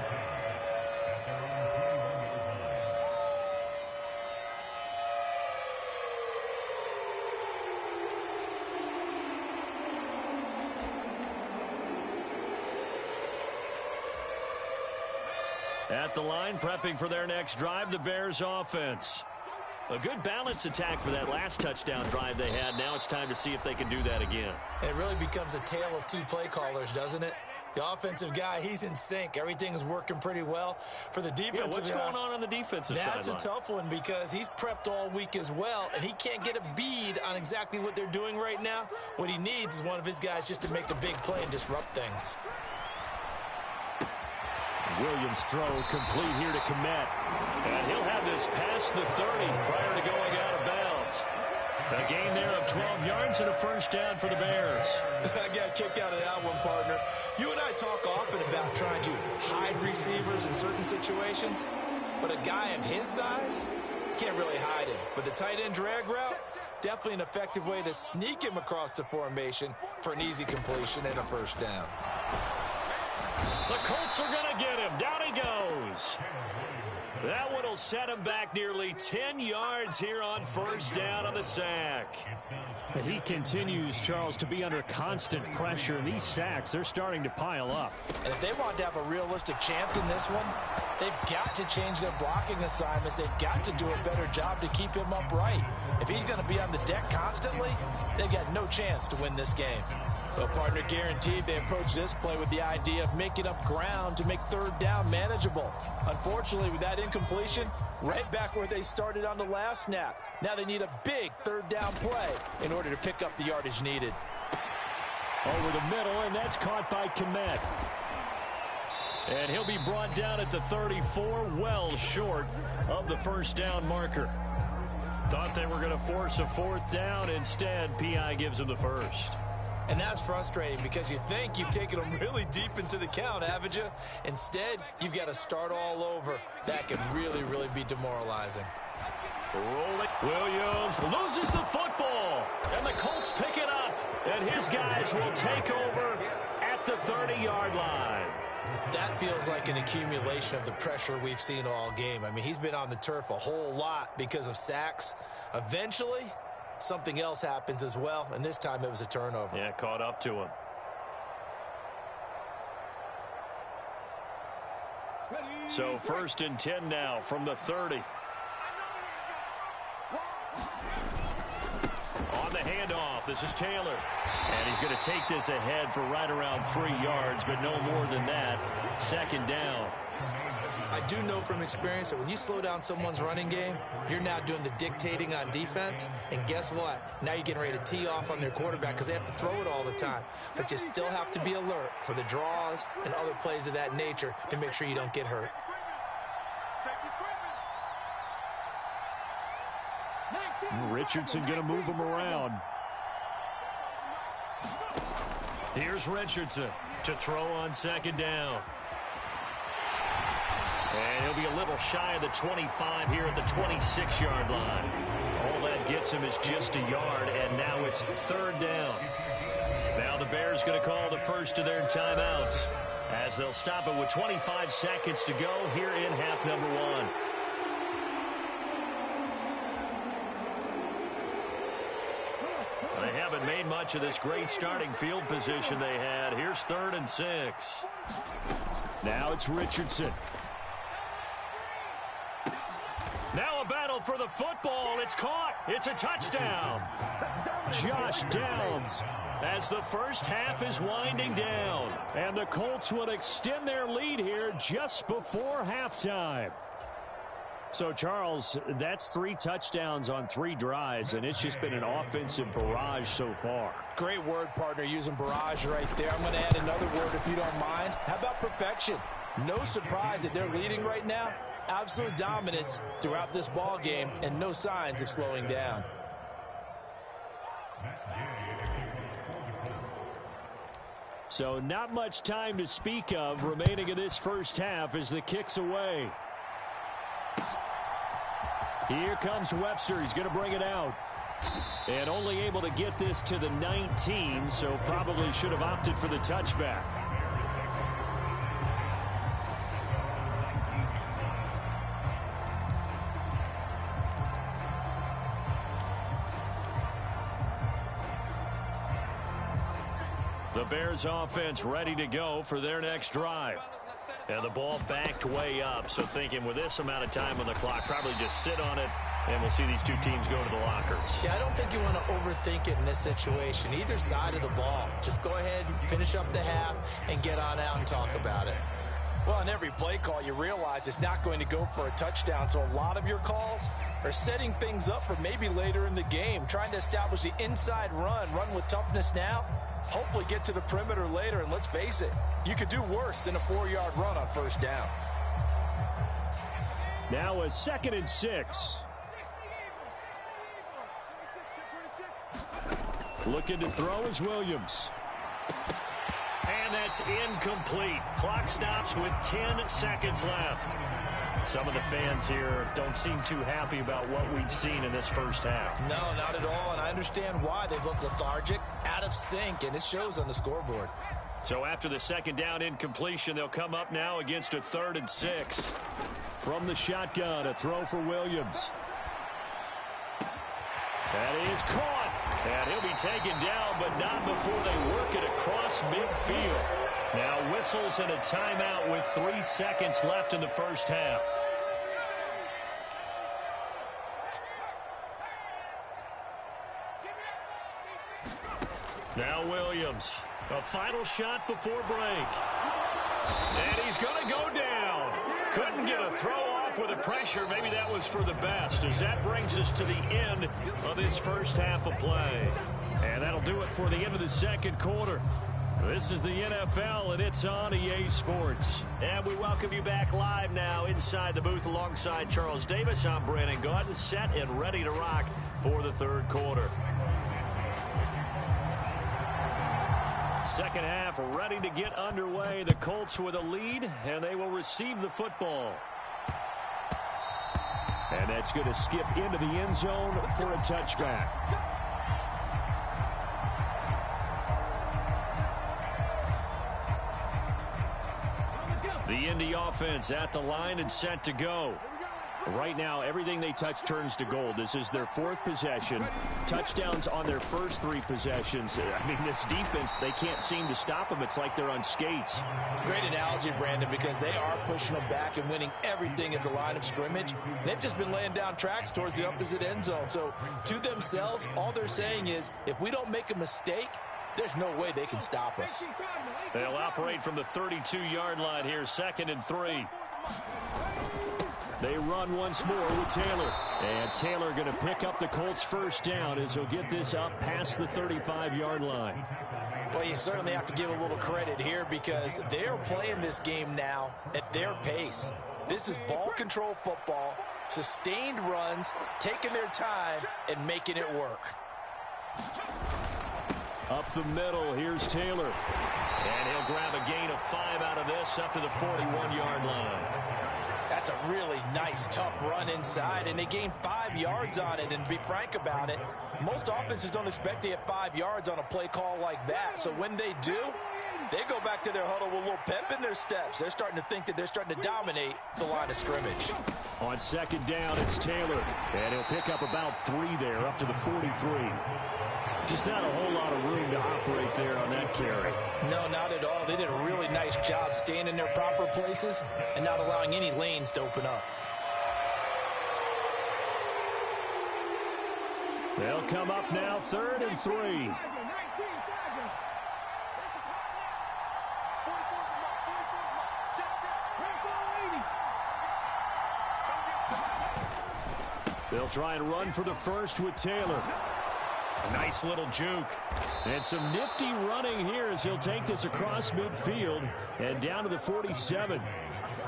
At the line, prepping for their next drive, the Bears offense. A good balance attack for that last touchdown drive they had. Now it's time to see if they can do that again. It really becomes a tale of two play callers, doesn't it? The offensive guy, he's in sync. Everything is working pretty well. For the defensive what's going on the defensive side? That's a tough one because he's prepped all week as well, and he can't get a bead on exactly what they're doing right now. What he needs is one of his guys just to make a big play and disrupt things. Williams' throw complete here to Kmet. And he'll have this past the 30 prior to going out of bounds. A gain there of 12 yards and a first down for the Bears. I got kicked out of that one, partner. You and I talk often about trying to hide receivers in certain situations, but a guy of his size can't really hide him. But the tight end drag route, definitely an effective way to sneak him across the formation for an easy completion and a first down. The Colts are going to get him. Down he goes. That one will set him back nearly 10 yards here on first down on the sack. He continues, Charles, to be under constant pressure. And these sacks, they're starting to pile up. And if they want to have a realistic chance in this one, they've got to change their blocking assignments. They've got to do a better job to keep him upright. If he's going to be on the deck constantly, they've got no chance to win this game. Well, partner, guaranteed they approach this play with the idea of making up ground to make third down manageable. Unfortunately, with that incompletion, right back where they started on the last snap. Now they need a big third down play in order to pick up the yardage needed. Over the middle, and that's caught by Kmet. And he'll be brought down at the 34, well short of the first down marker. Thought they were going to force a fourth down. Instead, P.I. gives him the first. And that's frustrating because you think you've taken them really deep into the count, haven't you? Instead, you've got to start all over. That can really, really be demoralizing. Rolling. Williams loses the football. And the Colts pick it up. And his guys will take over at the 30-yard line. That feels like an accumulation of the pressure we've seen all game. I mean, he's been on the turf a whole lot because of sacks. Eventually, something else happens as well, and this time it was a turnover. Yeah, caught up to him. So 1st and 10 now from the 30. On the handoff, this is Taylor. And he's going to take this ahead for right around 3 yards, but no more than that. Second down. I do know from experience that when you slow down someone's running game, you're now doing the dictating on defense. And guess what? Now you're getting ready to tee off on their quarterback because they have to throw it all the time. But you still have to be alert for the draws and other plays of that nature to make sure you don't get hurt. Richardson going to move him around. Here's Richardson to throw on second down. And he'll be a little shy of the 25 here at the 26-yard line. All that gets him is just a yard, and now it's third down. Now the Bears going to call the first of their timeouts as they'll stop it with 25 seconds to go here in half number one. They haven't made much of this great starting field position they had. Here's 3rd and 6. Now it's Richardson. Now a battle for the football. It's caught. It's a touchdown. Josh Downs as the first half is winding down. And the Colts will extend their lead here just before halftime. So, Charles, that's 3 touchdowns on 3 drives, and it's just been an offensive barrage so far. Great word, partner, using barrage right there. I'm going to add another word if you don't mind. How about perfection? No surprise that they're leading right now. Absolute dominance throughout this ball game and no signs of slowing down. So not much time to speak of remaining in this first half as the kick's away. Here comes Webster. He's going to bring it out. And only able to get this to the 19, so probably should have opted for the touchback. The Bears offense ready to go for their next drive. And the ball backed way up, so thinking with this amount of time on the clock, probably just sit on it, and we'll see these two teams go to the lockers. Yeah, I don't think you want to overthink it in this situation. Either side of the ball. Just go ahead, finish up the half, and get on out and talk about it. Well, on every play call, you realize it's not going to go for a touchdown, so a lot of your calls are setting things up for maybe later in the game, trying to establish the inside run with toughness now, hopefully get to the perimeter later, and let's face it, you could do worse than a 4-yard run on first down. Now a 2nd and 6. Looking to throw is Williams. And that's incomplete. Clock stops with 10 seconds left. Some of the fans here don't seem too happy about what we've seen in this first half. No, not at all, and I understand why. They've looked lethargic, out of sync, and it shows on the scoreboard. So after the 2nd down incompletion, they'll come up now against a 3rd and 6. From the shotgun, a throw for Williams. That is caught. And he'll be taken down, but not before they work it across midfield. Now whistles and a timeout with 3 seconds left in the first half. Now Williams. A final shot before break. And he's going to go down. Couldn't get a throw off with the pressure. Maybe that was for the best, as that brings us to the end of this first half of play. And that'll do it for the end of the second quarter. This is the NFL, and it's on EA Sports. And we welcome you back live now inside the booth alongside Charles Davis. I'm Brandon Gaudin, set and ready to rock for the third quarter. Second half ready to get underway. The Colts with a lead, and they will receive the football. And that's going to skip into the end zone for a touchback. The Indy offense at the line and set to go. Right now, everything they touch turns to gold. This is their 4th possession. Touchdowns on their first 3 possessions. I mean, this defense, they can't seem to stop them. It's like they're on skates. Great analogy, Brandon, because they are pushing them back and winning everything at the line of scrimmage. They've just been laying down tracks towards the opposite end zone. So, to themselves, all they're saying is, if we don't make a mistake, there's no way they can stop us. They'll operate from the 32-yard line here, 2nd and 3. They run once more with Taylor. And Taylor going to pick up the Colts' first down as he'll get this up past the 35-yard line. Well, you certainly have to give a little credit here because they are playing this game now at their pace. This is ball control football, sustained runs, taking their time, and making it work. Up the middle, here's Taylor. And he'll grab a gain of 5 out of this up to the 41-yard line. That's a really nice, tough run inside, and they gained 5 yards on it. And to be frank about it, most offenses don't expect to get 5 yards on a play call like that. So when they do, they go back to their huddle with a little pep in their steps. They're starting to think that they're starting to dominate the line of scrimmage. On second down, it's Taylor. And he'll pick up about 3 there, up to the 43. Just not a whole lot of room to operate there on that carry. No, not at all. They did a really nice job staying in their proper places and not allowing any lanes to open up. They'll come up now, 3rd and 3. They'll try and run for the first with Taylor. A nice little juke. And some nifty running here as he'll take this across midfield and down to the 47.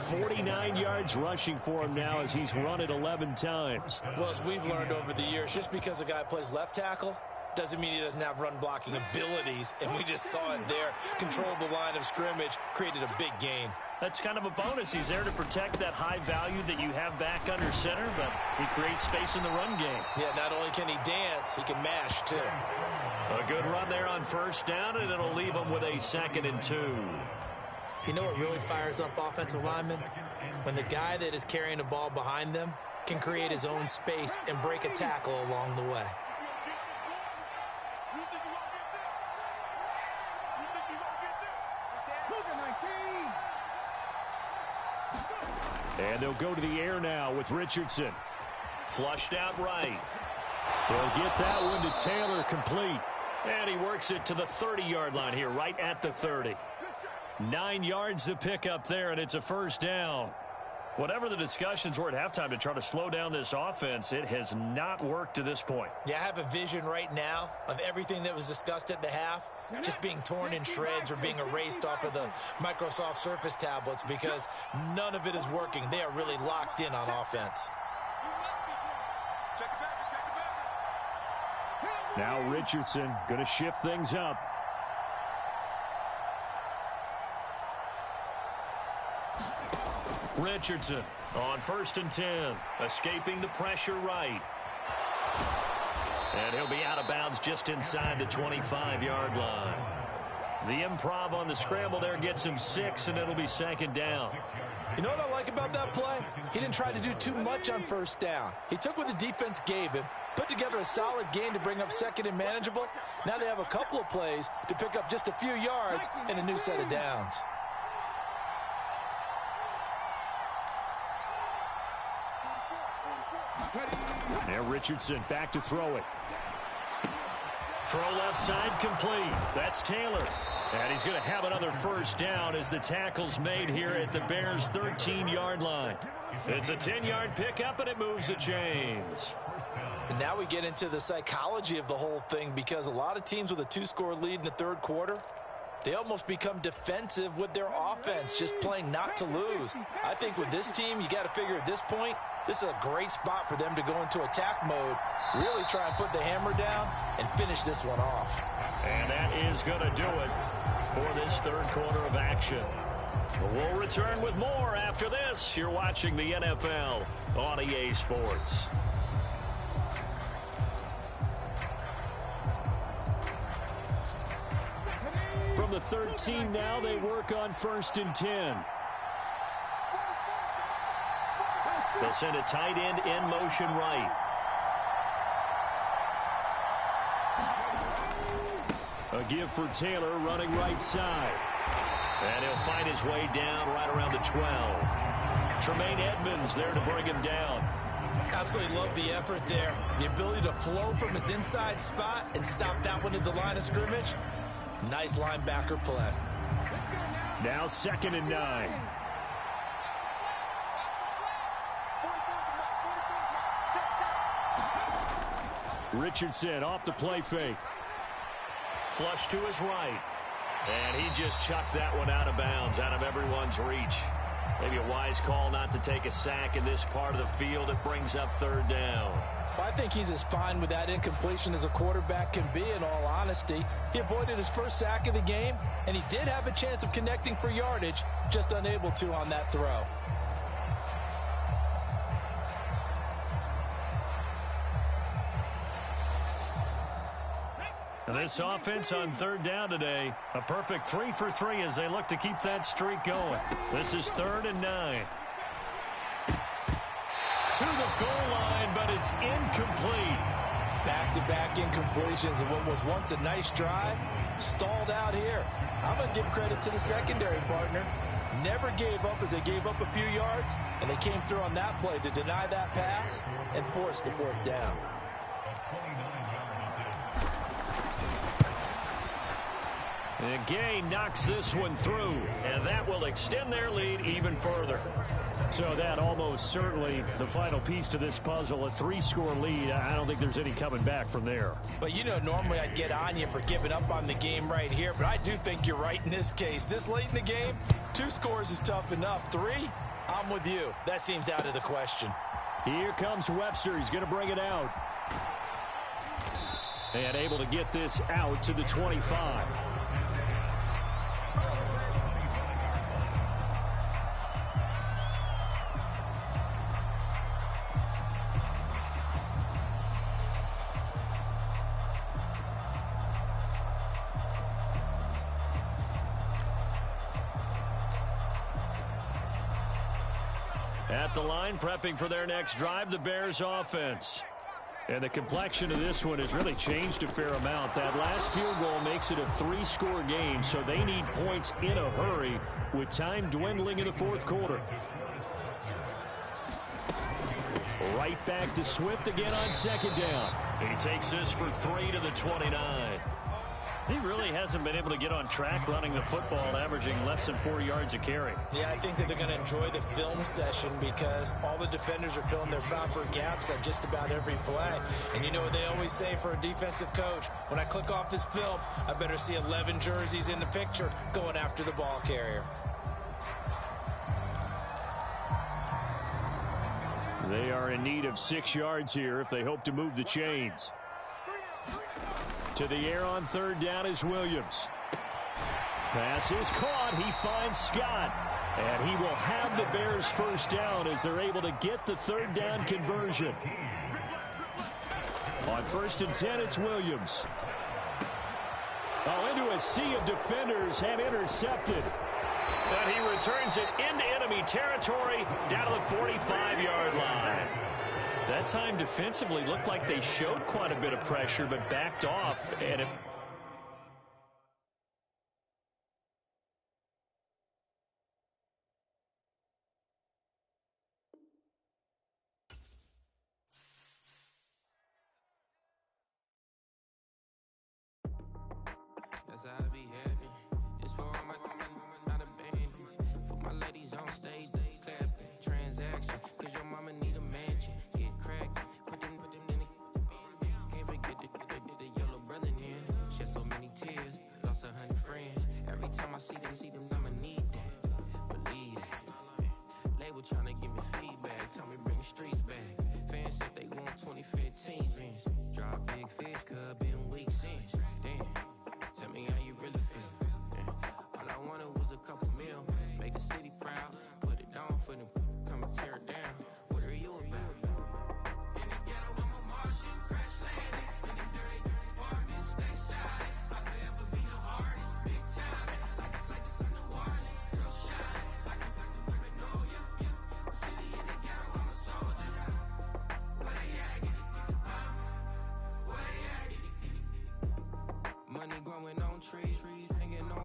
49 yards rushing for him now as he's run it 11 times. Well, as we've learned over the years, just because a guy plays left tackle doesn't mean he doesn't have run blocking abilities. And we just saw it there. Controlled the line of scrimmage, created a big gain. That's kind of a bonus. He's there to protect that high value that you have back under center, but he creates space in the run game. Yeah, not only can he dance, he can mash, too. A good run there on first down, and it'll leave him with a 2nd and 2. You know what really fires up offensive linemen? When the guy that is carrying the ball behind them can create his own space and break a tackle along the way. And they'll go to the air now with Richardson. Flushed out right. They'll get that one to Taylor, complete. And he works it to the 30-yard line here, right at the 30. 9 yards to pick up there, and it's a first down. Whatever the discussions were at halftime to try to slow down this offense, it has not worked to this point. Yeah, I have a vision right now of everything that was discussed at the half just being torn in shreds or being erased off of the Microsoft Surface tablets because none of it is working. They are really locked in on offense. Now Richardson going to shift things up. Richardson on 1st and 10, escaping the pressure right. And he'll be out of bounds just inside the 25-yard line. The improv on the scramble there gets him 6, and it'll be 2nd down. You know what I like about that play? He didn't try to do too much on first down. He took what the defense gave him, put together a solid gain to bring up 2nd and manageable. Now they have a couple of plays to pick up just a few yards and a new set of downs. Now Richardson back to throw it. Throw left side complete. That's Taylor. And he's going to have another first down as the tackle's made here at the Bears' 13-yard line. It's a 10-yard pickup, and it moves the chains. And now we get into the psychology of the whole thing because a lot of teams with a 2-score lead in the 3rd quarter, they almost become defensive with their offense, just playing not to lose. I think with this team, you got to figure at this point, this is a great spot for them to go into attack mode, really try and put the hammer down and finish this one off. And that is going to do it for this 3rd quarter of action. We'll return with more after this. You're watching the NFL on EA Sports. From the 13 now, they work on 1st and 10. They'll send a tight end in motion right. A give for Taylor running right side. And he'll find his way down right around the 12. Tremaine Edmonds there to bring him down. Absolutely love the effort there. The ability to flow from his inside spot and stop that one at the line of scrimmage. Nice linebacker play. Now 2nd and 9. Richardson off the play fake. Flush to his right. And he just chucked that one out of bounds, out of everyone's reach. Maybe a wise call not to take a sack in this part of the field. It brings up third down. Well, I think he's as fine with that incompletion as a quarterback can be, in all honesty. He avoided his first sack of the game, and he did have a chance of connecting for yardage, just unable to on that throw. And this offense on third down today, a perfect 3 for 3 as they look to keep that streak going. This is 3rd and 9. To the goal line, but it's incomplete. Back-to-back incompletions of what was once a nice drive, stalled out here. I'm going to give credit to the secondary partner. Never gave up as they gave up a few yards, and they came through on that play to deny that pass and force the 4th down. And Gay knocks this one through, and that will extend their lead even further. So that almost certainly the final piece to this puzzle, a 3-score lead. I don't think there's any coming back from there. But, you know, normally I'd get on you for giving up on the game right here, but I do think you're right in this case. This late in the game, 2 scores is tough enough. 3, I'm with you. That seems out of the question. Here comes Webster. He's going to bring it out. And able to get this out to the 25. At the line, prepping for their next drive, the Bears offense. And the complexion of this one has really changed a fair amount. That last field goal makes it a 3-score game, so they need points in a hurry with time dwindling in the 4th quarter. Right back to Swift again on 2nd down. He takes this for 3 to the 29. He really hasn't been able to get on track running the football, averaging less than 4 yards a carry. Yeah, I think that they're going to enjoy the film session because all the defenders are filling their proper gaps at just about every play. And you know what they always say for a defensive coach? When I click off this film, I better see 11 jerseys in the picture going after the ball carrier. They are in need of 6 yards here if they hope to move the chains. To the air on 3rd down is Williams. Pass is caught. He finds Scott. And he will have the Bears 1st down as they're able to get the 3rd down conversion. On 1st and 10, it's Williams. Into a sea of defenders have intercepted. And he returns it into enemy territory down to the 45-yard line. That time defensively looked like they showed quite a bit of pressure but backed off. And That's how I be happy. Just for all my not a band. For my ladies on stage, they clapping. Transaction, cause your mama need a mansion. Get cracked, put them in the. Can't forget the yellow brother in. Shed so many tears, lost 100 friends. Every time I see them, I'ma need that. Believe that. Label tryna give me feedback, tell me bring the streets back. Fans said they want 2015 Vince. Drop big fish, cuz been weak since. Damn. Tell me how you really feel. Yeah. All I wanted was a couple mil. Make the city proud. Put it down for them. Come and tear it down. What are you about? In the ghetto, I'm a Martian. Crash landing. In the dirty apartment. Stay shine. I forever be the hardest. Big time. Like the New Orleans. Girl shine. Like the women know you. City in the ghetto, I'm a soldier. Where they at? Where they at? Money growing on trees, hanging on.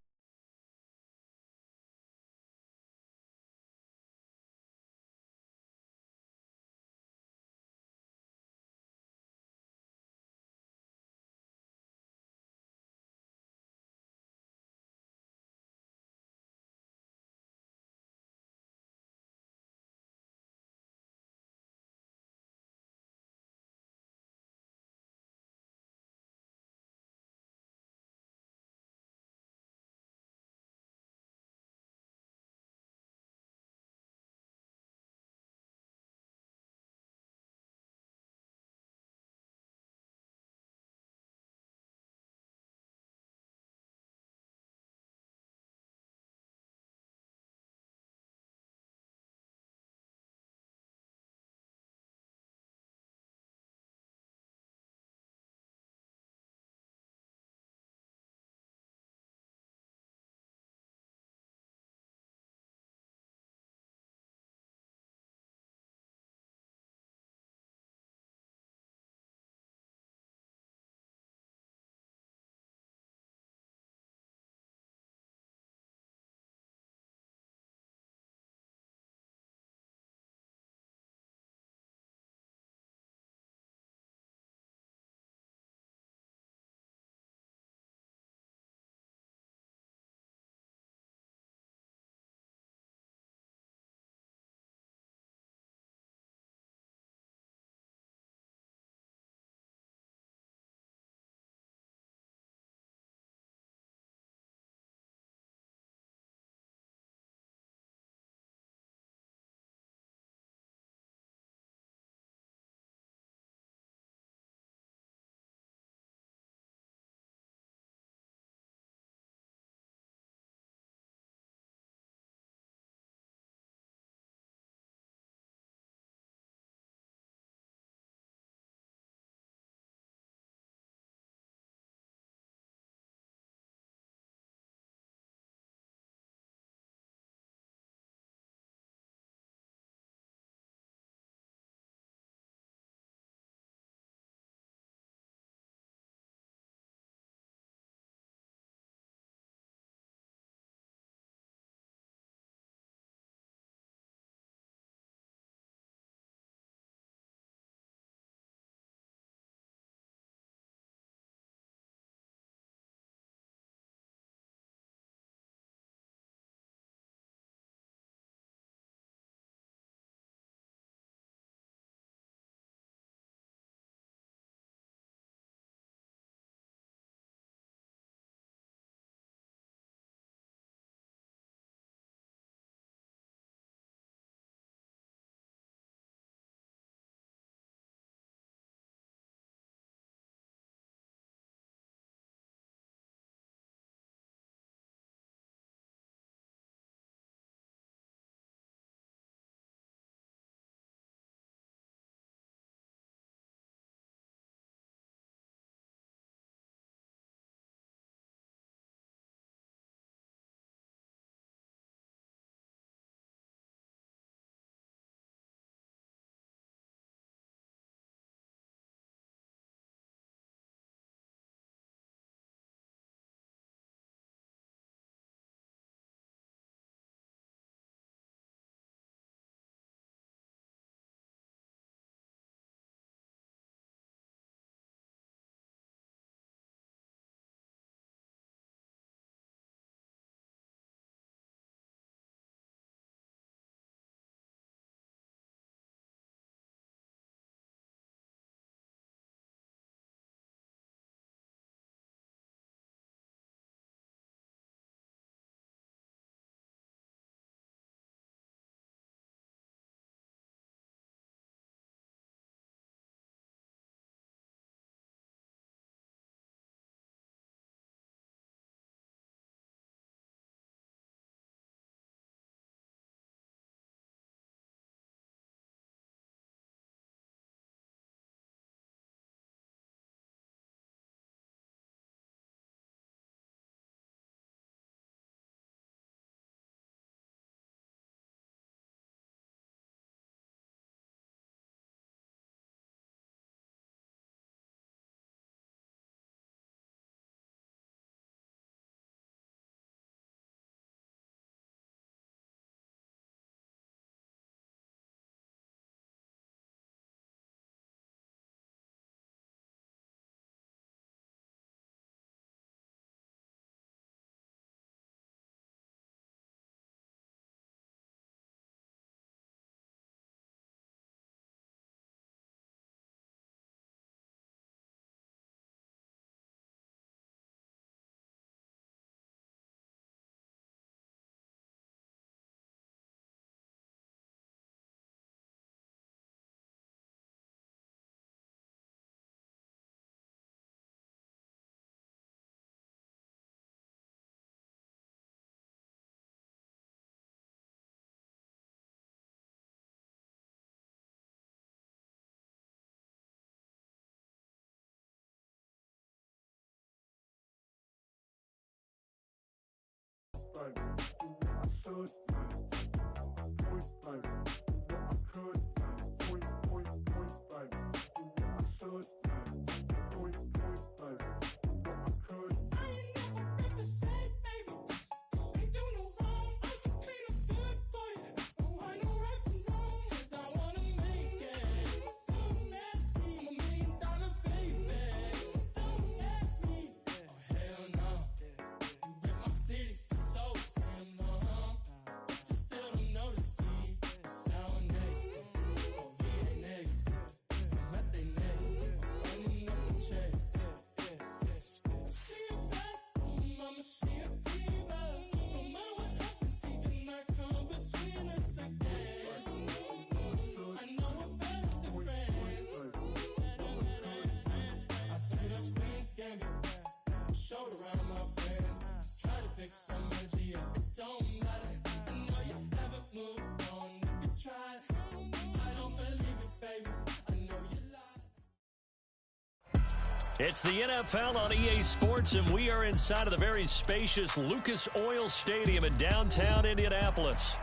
It's the NFL on EA Sports, and we are inside of the very spacious Lucas Oil Stadium in downtown Indianapolis.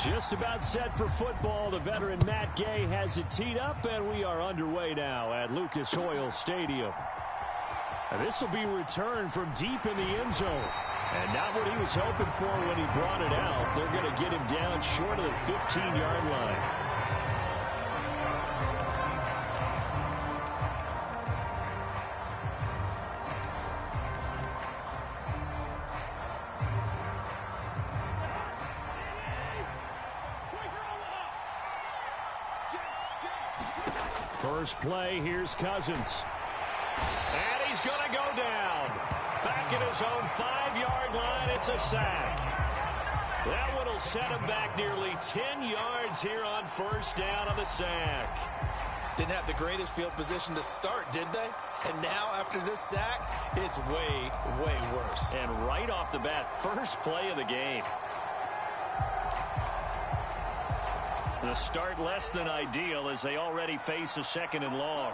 Just about set for football. The veteran Matt Gay has it teed up, and we are underway now at Lucas Oil Stadium. This will be returned from deep in the end zone. And not what he was hoping for when he brought it out. They're going to get him down short of the 15-yard line. First play, here's Cousins. And he's going to go down. Back at his own 5-yard line, it's a sack. That one will set him back nearly 10 yards here on first down on the sack. Didn't have the greatest field position to start, did they? And now, after this sack, it's way, way worse. And right off the bat, first play of the game. The start less than ideal as they already face a second and long.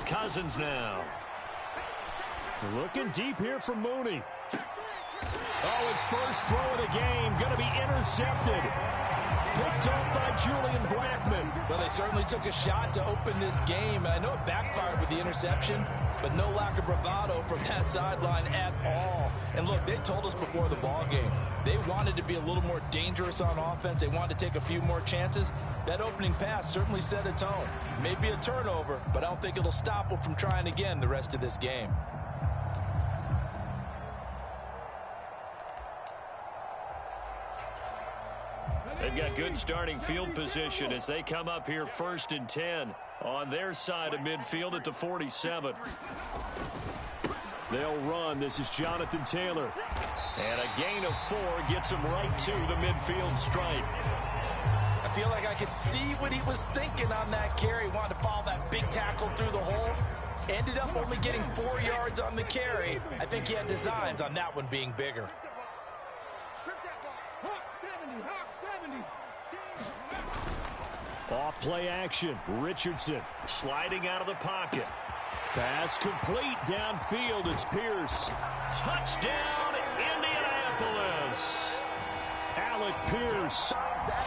Cousins now. Looking deep here for Mooney. Oh, his first throw of the game. Going to be intercepted. Picked up by Julian Blackman. Well, they certainly took a shot to open this game. I know it backfired with the interception, but no lack of bravado from that sideline at all. And look, they told us before the ball game, they wanted to be a little more dangerous on offense. They wanted to take a few more chances. That opening pass certainly set a tone. Maybe a turnover, but I don't think it'll stop them from trying again the rest of this game. They've got good starting field position as they come up here 1st and 10 on their side of midfield at the 47. They'll run. This is Jonathan Taylor. And a gain of 4 gets him right to the midfield stripe. I feel like I could see what he was thinking on that carry. Wanted to follow that big tackle through the hole. Ended up only getting 4 yards on the carry. I think he had designs on that one being bigger. Off play action. Richardson sliding out of the pocket. Pass complete downfield. It's Pierce. Touchdown, Indianapolis. Alec Pierce,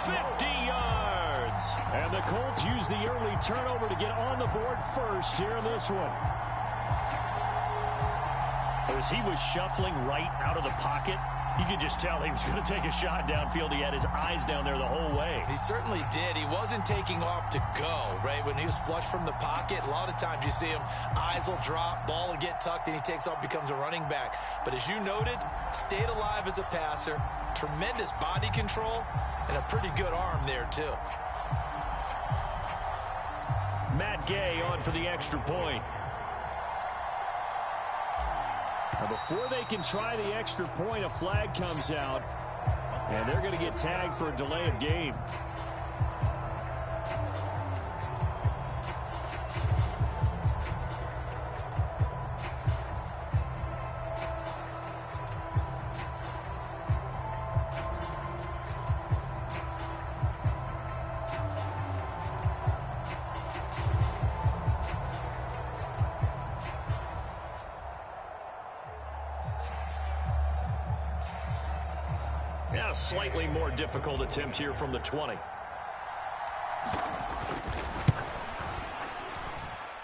50 yards. And the Colts use the early turnover to get on the board first here in this one. As he was shuffling right out of the pocket, you could just tell he was going to take a shot downfield. He had his eyes down there the whole way. He certainly did. He wasn't taking off to go, right? When he was flush from the pocket, a lot of times you see him, eyes will drop, ball will get tucked, and he takes off, becomes a running back. But as you noted, stayed alive as a passer, tremendous body control, and a pretty good arm there, too. Matt Gay on for the extra point. Now before they can try the extra point, a flag comes out, and they're going to get tagged for a delay of game. Yeah, slightly more difficult attempt here from the 20.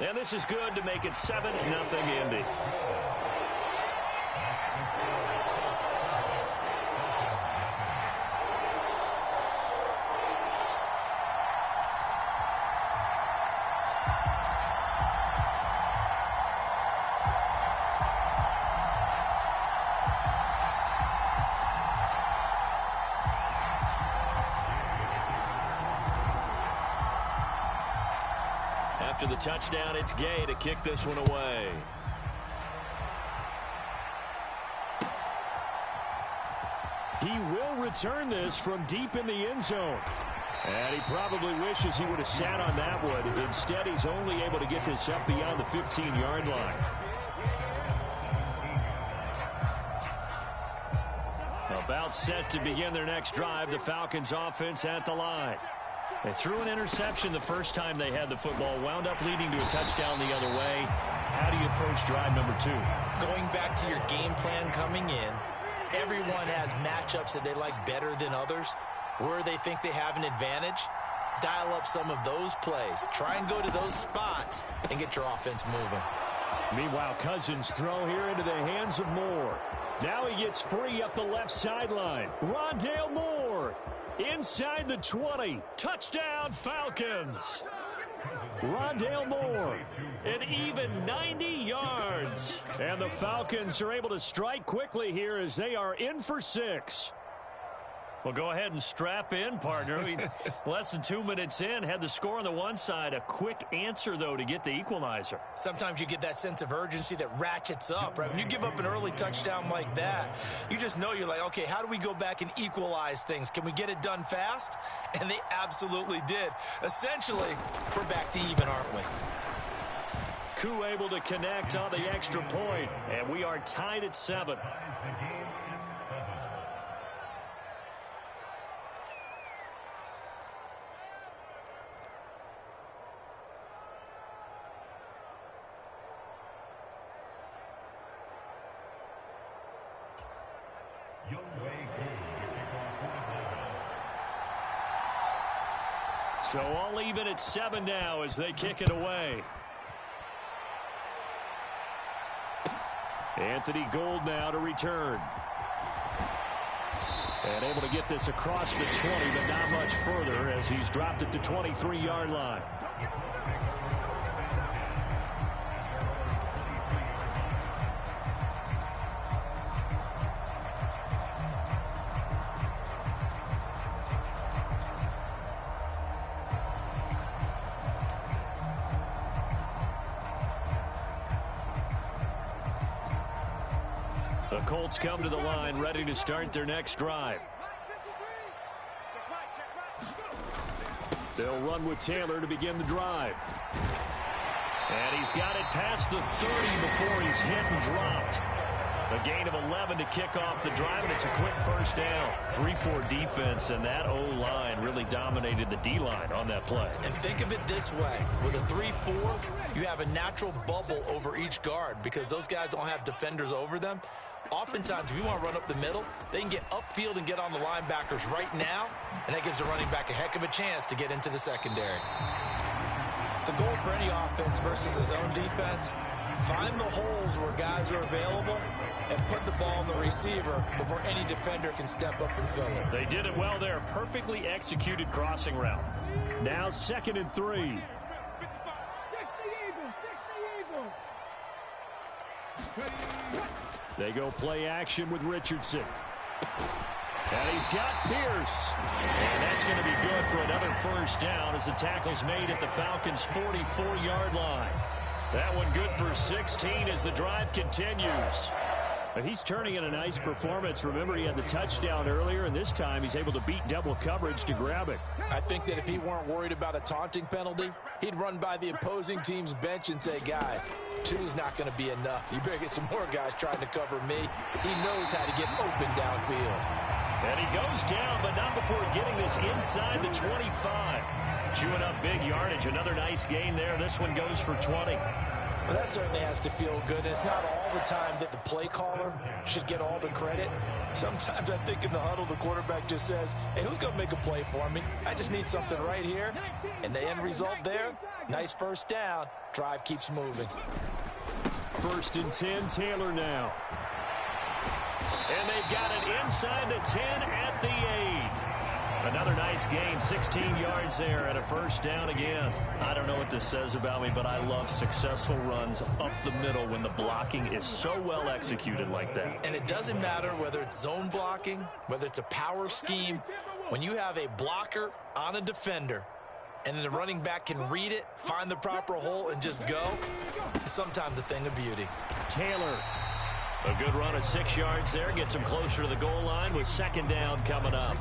And this is good to make it 7-0 Indy. after the touchdown, it's Gay to kick this one away. He will return this from deep in the end zone. And he probably wishes he would have sat on that one. Instead, he's only able to get this up beyond the 15-yard line. About set to begin their next drive, the Falcons offense at the line. They threw an interception the first time they had the football, wound up leading to a touchdown the other way. How do you approach drive number 2? Going back to your game plan coming in, everyone has matchups that they like better than others. Where they think they have an advantage, dial up some of those plays. Try and go to those spots and get your offense moving. Meanwhile, Cousins throw here into the hands of Moore. Now he gets free up the left sideline. Rondale Moore inside the 20. Touchdown, Falcons. Rondale Moore, an even 90 yards. And the Falcons are able to strike quickly here as they are in for 6. Well, go ahead and strap in, partner. Less than 2 minutes in, had the score on the one side. A quick answer, though, to get the equalizer. Sometimes you get that sense of urgency that ratchets up, right? When you give up an early touchdown like that, you just know you're like, okay, how do we go back and equalize things? Can we get it done fast? And they absolutely did. Essentially, we're back to even, aren't we? Koo able to connect on the extra point, and we are tied at 7. So all even at 7 now as they kick it away. Anthony Gould now to return. And able to get this across the 20, but not much further as he's dropped it to 23-yard line. The Colts come to the line, ready to start their next drive. They'll run with Taylor to begin the drive. And he's got it past the 30 before he's hit and dropped. A gain of 11 to kick off the drive, and it's a quick first down. 3-4 defense, and that O-line really dominated the D-line on that play. And think of it this way. With a 3-4, you have a natural bubble over each guard because those guys don't have defenders over them. Oftentimes, if you want to run up the middle, they can get upfield and get on the linebackers right now, and that gives the running back a heck of a chance to get into the secondary. The goal for any offense versus a zone defense, find the holes where guys are available and put the ball on the receiver before any defender can step up and fill it. They did it well there. Perfectly executed crossing route. Now 2nd and 3. They go play action with Richardson. And he's got Pierce. And that's going to be good for another first down as the tackle's made at the Falcons' 44-yard line. That one good for 16 as the drive continues. But he's turning in a nice performance. Remember, he had the touchdown earlier, and this time he's able to beat double coverage to grab it. I think that if he weren't worried about a taunting penalty, he'd run by the opposing team's bench and say, guys, 2's not going to be enough. You better get some more guys trying to cover me. He knows how to get open downfield. And he goes down, but not before getting this inside the 25. Chewing up big yardage. Another nice gain there. This one goes for 20. Well, that certainly has to feel good. And it's not all the time that the play caller should get all the credit. Sometimes I think in the huddle, the quarterback just says, hey, who's going to make a play for me? I just need something right here. And the end result there, nice first down. Drive keeps moving. 1st and 10, Taylor now. And they've got it inside the 10 at the 8. Another nice gain, 16 yards there and a first down again. I don't know what this says about me, but I love successful runs up the middle when the blocking is so well executed like that. And it doesn't matter whether it's zone blocking, whether it's a power scheme. When you have a blocker on a defender, and then the running back can read it, find the proper hole, and just go, it's sometimes a thing of beauty. Taylor. A good run of 6 yards there. Gets him closer to the goal line with second down coming up.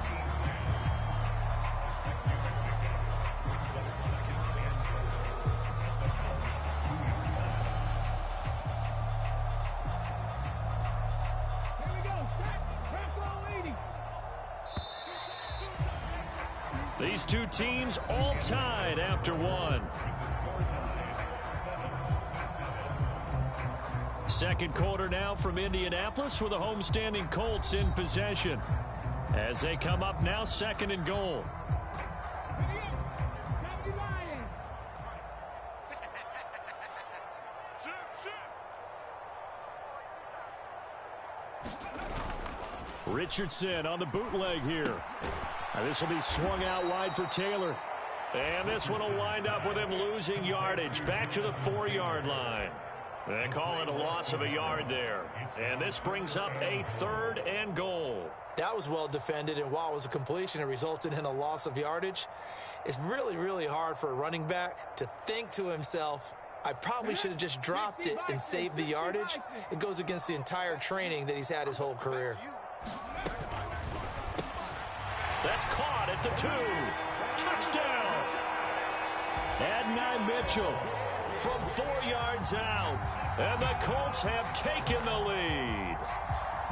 These two teams all tied after one. Second quarter now from Indianapolis with the homestanding Colts in possession. As they come up now, second and goal. Richardson on the bootleg here. This will be swung out wide for Taylor. And this one will wind up with him losing yardage back to the 4-yard line. They call it a loss of a yard there. And this brings up a third and goal. That was well defended, and while it was a completion, it resulted in a loss of yardage. It's really, really hard for a running back to think to himself, I probably should have just dropped it and saved the yardage. It goes against the entire training that he's had his whole career. That's caught at the 2. Touchdown! Adonai Mitchell from 4 yards out. And the Colts have taken the lead.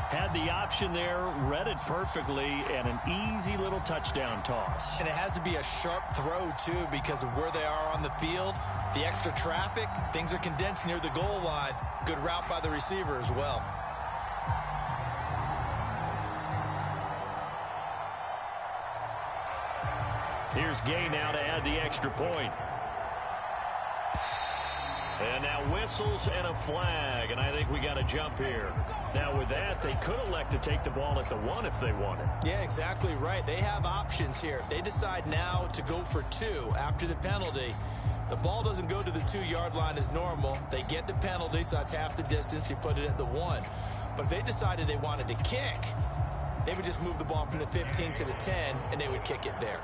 Had the option there, read it perfectly, and an easy little touchdown toss. And it has to be a sharp throw, too, because of where they are on the field. The extra traffic, things are condensed near the goal line. Good route by the receiver as well. Here's Gay now to add the extra point. And now whistles and a flag, and I think we got a jump here. Now with that, they could elect to take the ball at the 1 if they wanted. Yeah, exactly right. They have options here. If they decide now to go for 2 after the penalty, the ball doesn't go to the 2-yard line as normal. They get the penalty, so that's half the distance. You put it at the 1. But if they decided they wanted to kick, they would just move the ball from the 15 to the 10, and they would kick it there.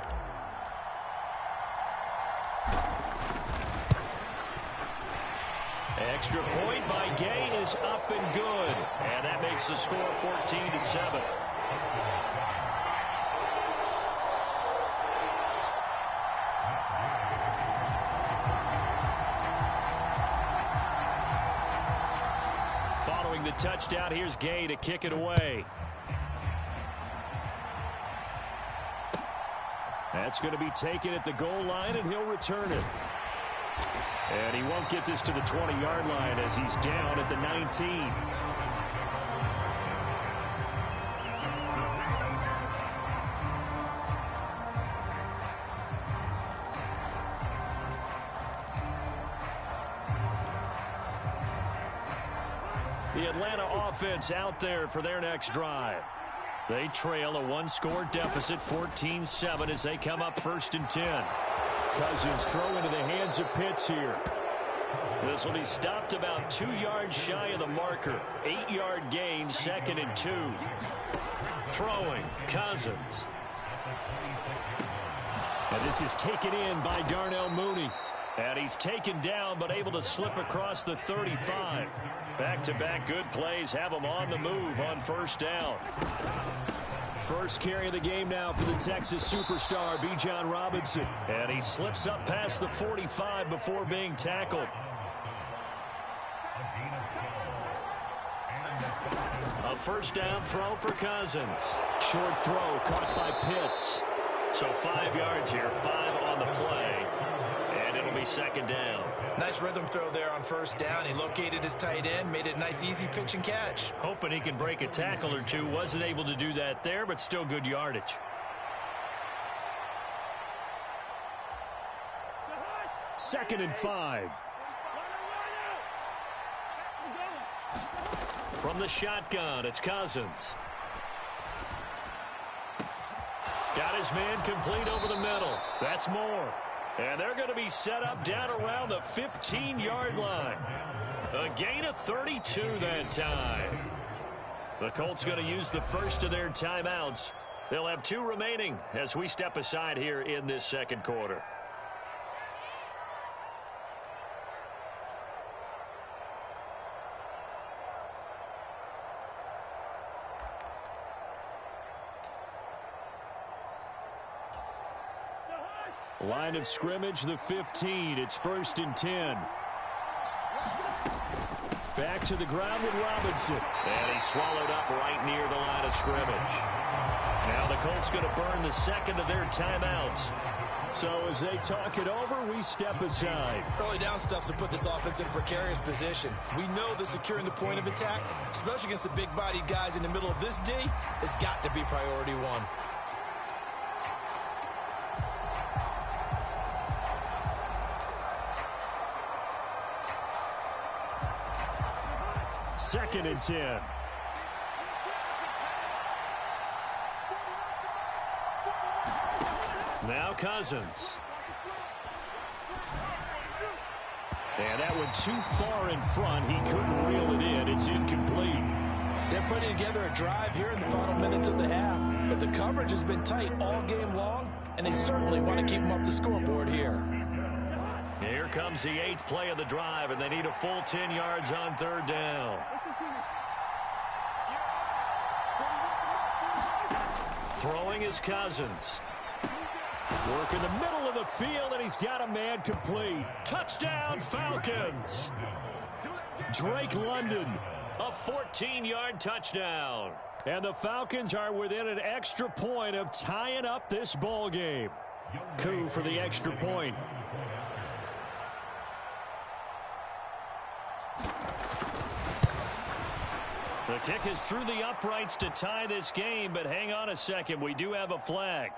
Extra point by Gay is up and good. And that makes the score 14-7. Following the touchdown, here's Gay to kick it away. That's going to be taken at the goal line, and he'll return it. And he won't get this to the 20-yard line as he's down at the 19. The Atlanta offense out there for their next drive. They trail a 1-score deficit, 14-7, as they come up 1st and 10. Cousins throw into the hands of Pitts here. This will be stopped about 2 yards shy of the marker. 8-yard gain, 2nd and 2. Throwing, Cousins. And this is taken in by Darnell Mooney. And he's taken down but able to slip across the 35. Back-to-back good plays have him on the move on 1st down. First carry of the game now for the Texas superstar, Bijan Robinson. And he slips up past the 45 before being tackled. A 1st down throw for Cousins. Short throw caught by Pitts. So 5 yards here, 5 on the play. And it'll be 2nd down. Nice rhythm throw there on 1st down. He located his tight end, made it a nice easy pitch and catch. Hoping he can break a tackle or two. Wasn't able to do that there, but still good yardage. Second and 5. From the shotgun, it's Cousins. Got his man complete over the middle. That's more. And they're going to be set up down around the 15-yard line. A gain of 32 that time. The Colts going to use the first of their timeouts. They'll have 2 remaining as we step aside here in this 2nd quarter. Line of scrimmage, the 15. It's 1st and 10. Back to the ground with Robinson. And he's swallowed up right near the line of scrimmage. Now the Colts going to burn the second of their timeouts. So as they talk it over, we step aside. Early down stuff's to put this offense in a precarious position. We know that securing the point of attack, especially against the big-bodied guys in the middle of this D, has got to be priority one. 2nd and 10. Now Cousins. And that one too far in front. He couldn't reel it in. It's incomplete. They're putting together a drive here in the final minutes of the half. But the coverage has been tight all game long, and they certainly want to keep them up the scoreboard here. Here comes the 8th play of the drive, and they need a full 10 yards on 3rd down. Throwing is Cousins. Work in the middle of the field, and he's got a man complete. Touchdown, Falcons. Drake London. A 14-yard touchdown. And the Falcons are within an extra point of tying up this ball game. Coup for the extra point. The kick is through the uprights to tie this game, but hang on a second. We do have a flag.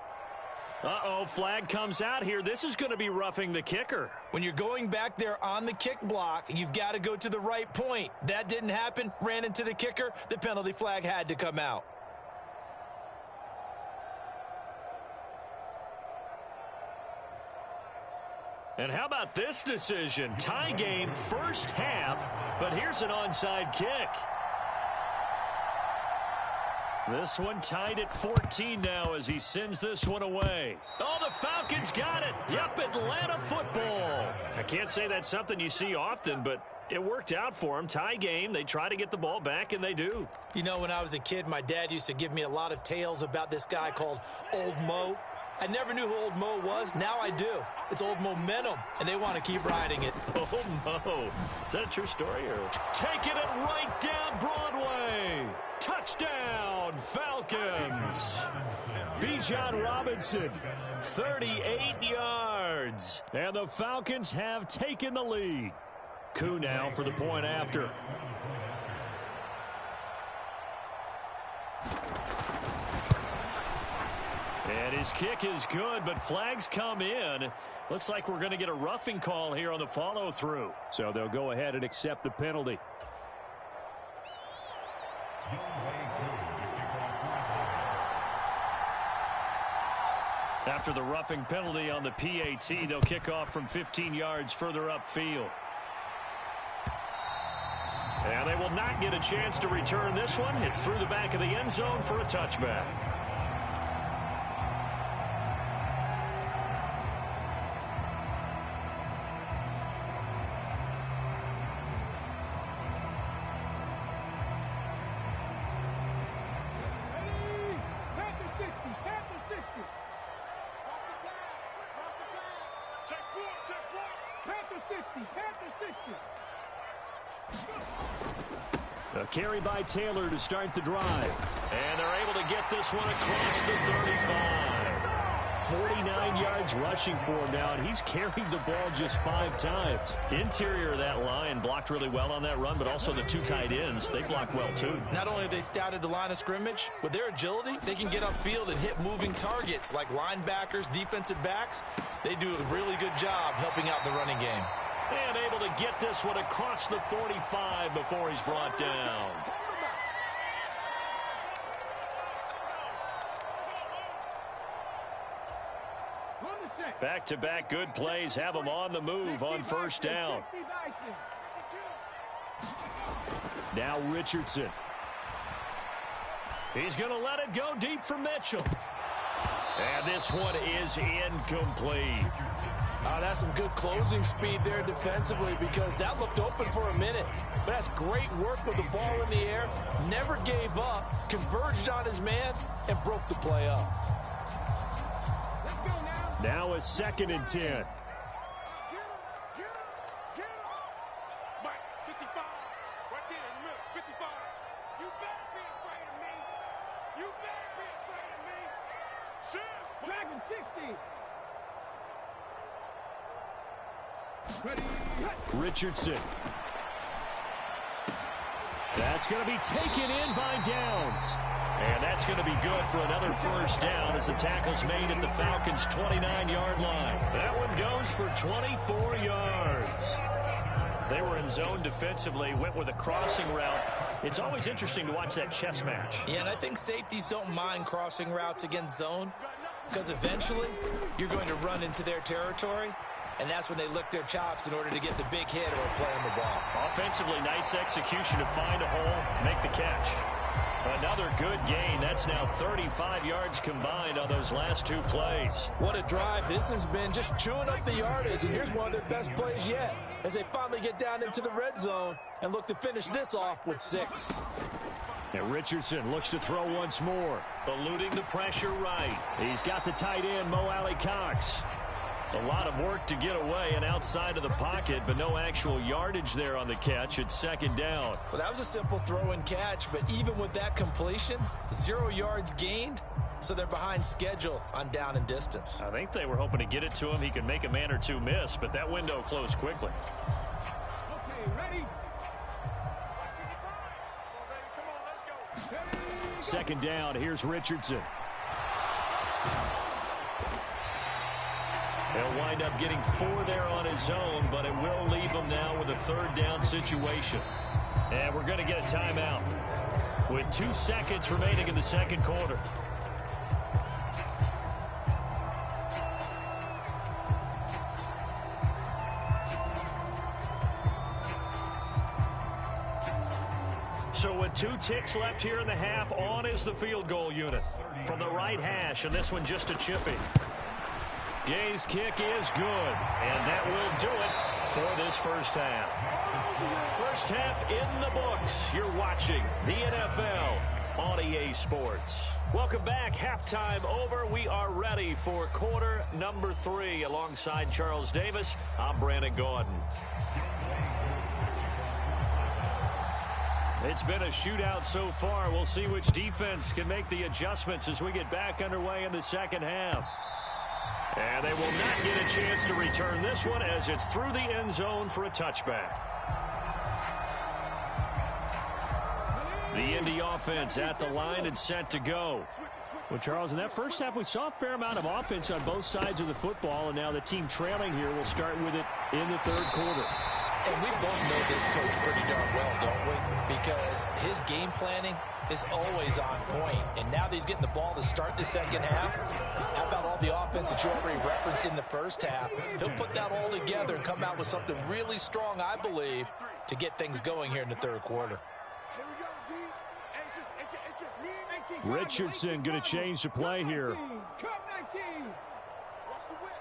Uh-oh, flag comes out here. This is going to be roughing the kicker. When you're going back there on the kick block, you've got to go to the right point. That didn't happen. Ran into the kicker. The penalty flag had to come out. And how about this decision? Tie game, first half, but here's an onside kick. This one tied at 14 now as he sends this one away. Oh, the Falcons got it. Yep, Atlanta football. I can't say that's something you see often, but it worked out for them. Tie game. They try to get the ball back, and they do. You know, when I was a kid, my dad used to give me a lot of tales about this guy called Old Mo. I never knew who Old Mo was. Now I do. It's Old Momentum, and they want to keep riding it. Old Mo. Is that a true story? Or taking it right down Broadway. Touchdown, Falcons. Bijan Robinson, 38 yards. And the Falcons have taken the lead. Coup now for the point after. And his kick is good, but flags come in. Looks like we're going to get a roughing call here on the follow-through. So they'll go ahead and accept the penalty. After the roughing penalty on the PAT, they'll kick off from 15 yards further upfield. And they will not get a chance to return this one. It's through the back of the end zone for a touchback. A carry by Taylor to start the drive. And they're able to get this one across the 35. 49 yards rushing for him now, and he's carried the ball just 5 times. Interior of that line blocked really well on that run, but also the 2 tight ends, they blocked well too. Not only have they scouted the line of scrimmage, with their agility, they can get upfield and hit moving targets like linebackers, defensive backs. They do a really good job helping out the running game. And able to get this one across the 45 before he's brought down. Back-to-back good plays have him on the move on first down. Now Richardson. He's going to let it go deep for Mitchell. And this one is incomplete. That's some good closing speed there defensively because that looked open for a minute. But that's great work with the ball in the air. Never gave up, converged on his man, and broke the play up. Let's go now. Now a 2nd and 10. Get him. Mike, 55. Right there in the middle. 55. You better be afraid of me. You better be afraid of me. Shit. Dragon 60. Ready. Richardson. That's going to be taken in by Downs. And that's going to be good for another first down as the tackle's made at the Falcons' 29-yard line. That one goes for 24 yards. They were in zone defensively, went with a crossing route. It's always interesting to watch that chess match. Yeah, and I think safeties don't mind crossing routes against zone because eventually you're going to run into their territory, and that's when they lick their chops in order to get the big hit or play on the ball. Offensively, nice execution to find a hole, make the catch. Another good gain. That's now 35 yards combined on those last 2 plays. What a drive. This has been just chewing up the yardage, and here's one of their best plays yet as they finally get down into the red zone and look to finish this off with 6. And Richardson looks to throw once more. Eluding the pressure right. He's got the tight end, Mo Alley-Cox. A lot of work to get away and outside of the pocket, but no actual yardage there on the catch. It's 2nd down. Well, that was a simple throw and catch, but even with that completion, 0 yards gained, so they're behind schedule on down and distance. I think they were hoping to get it to him. He could make a man or two miss, but that window closed quickly. Okay, ready? Come on, let's go. 2nd down. Here's Richardson. He'll wind up getting 4 there on his own, but it will leave him now with a 3rd down situation. And we're going to get a timeout with 2 seconds remaining in the 2nd quarter. So with 2 ticks left here in the half, on is the field goal unit from the right hash, and this one just a chippy. Gay's kick is good, and that will do it for this first half. First half in the books. You're watching the NFL on EA Sports. Welcome back. Halftime over. We are ready for quarter number 3. Alongside Charles Davis, I'm Brandon Gordon. It's been a shootout so far. We'll see which defense can make the adjustments as we get back underway in the second half. And they will not get a chance to return this one as it's through the end zone for a touchback. The Indy offense at the line and set to go. Well, Charles, in that first half, we saw a fair amount of offense on both sides of the football, and now the team trailing here will start with it in the 3rd quarter. And we both know this coach pretty darn well, don't we? Because his game planning is always on point. And now that he's getting the ball to start the second half, how about all the offense that you already referenced in the first half? He'll put that all together and come out with something really strong, I believe, to get things going here in the 3rd quarter. Here we go, D. It's just me. Richardson going to change the play here. Cut 19. Watch the whip.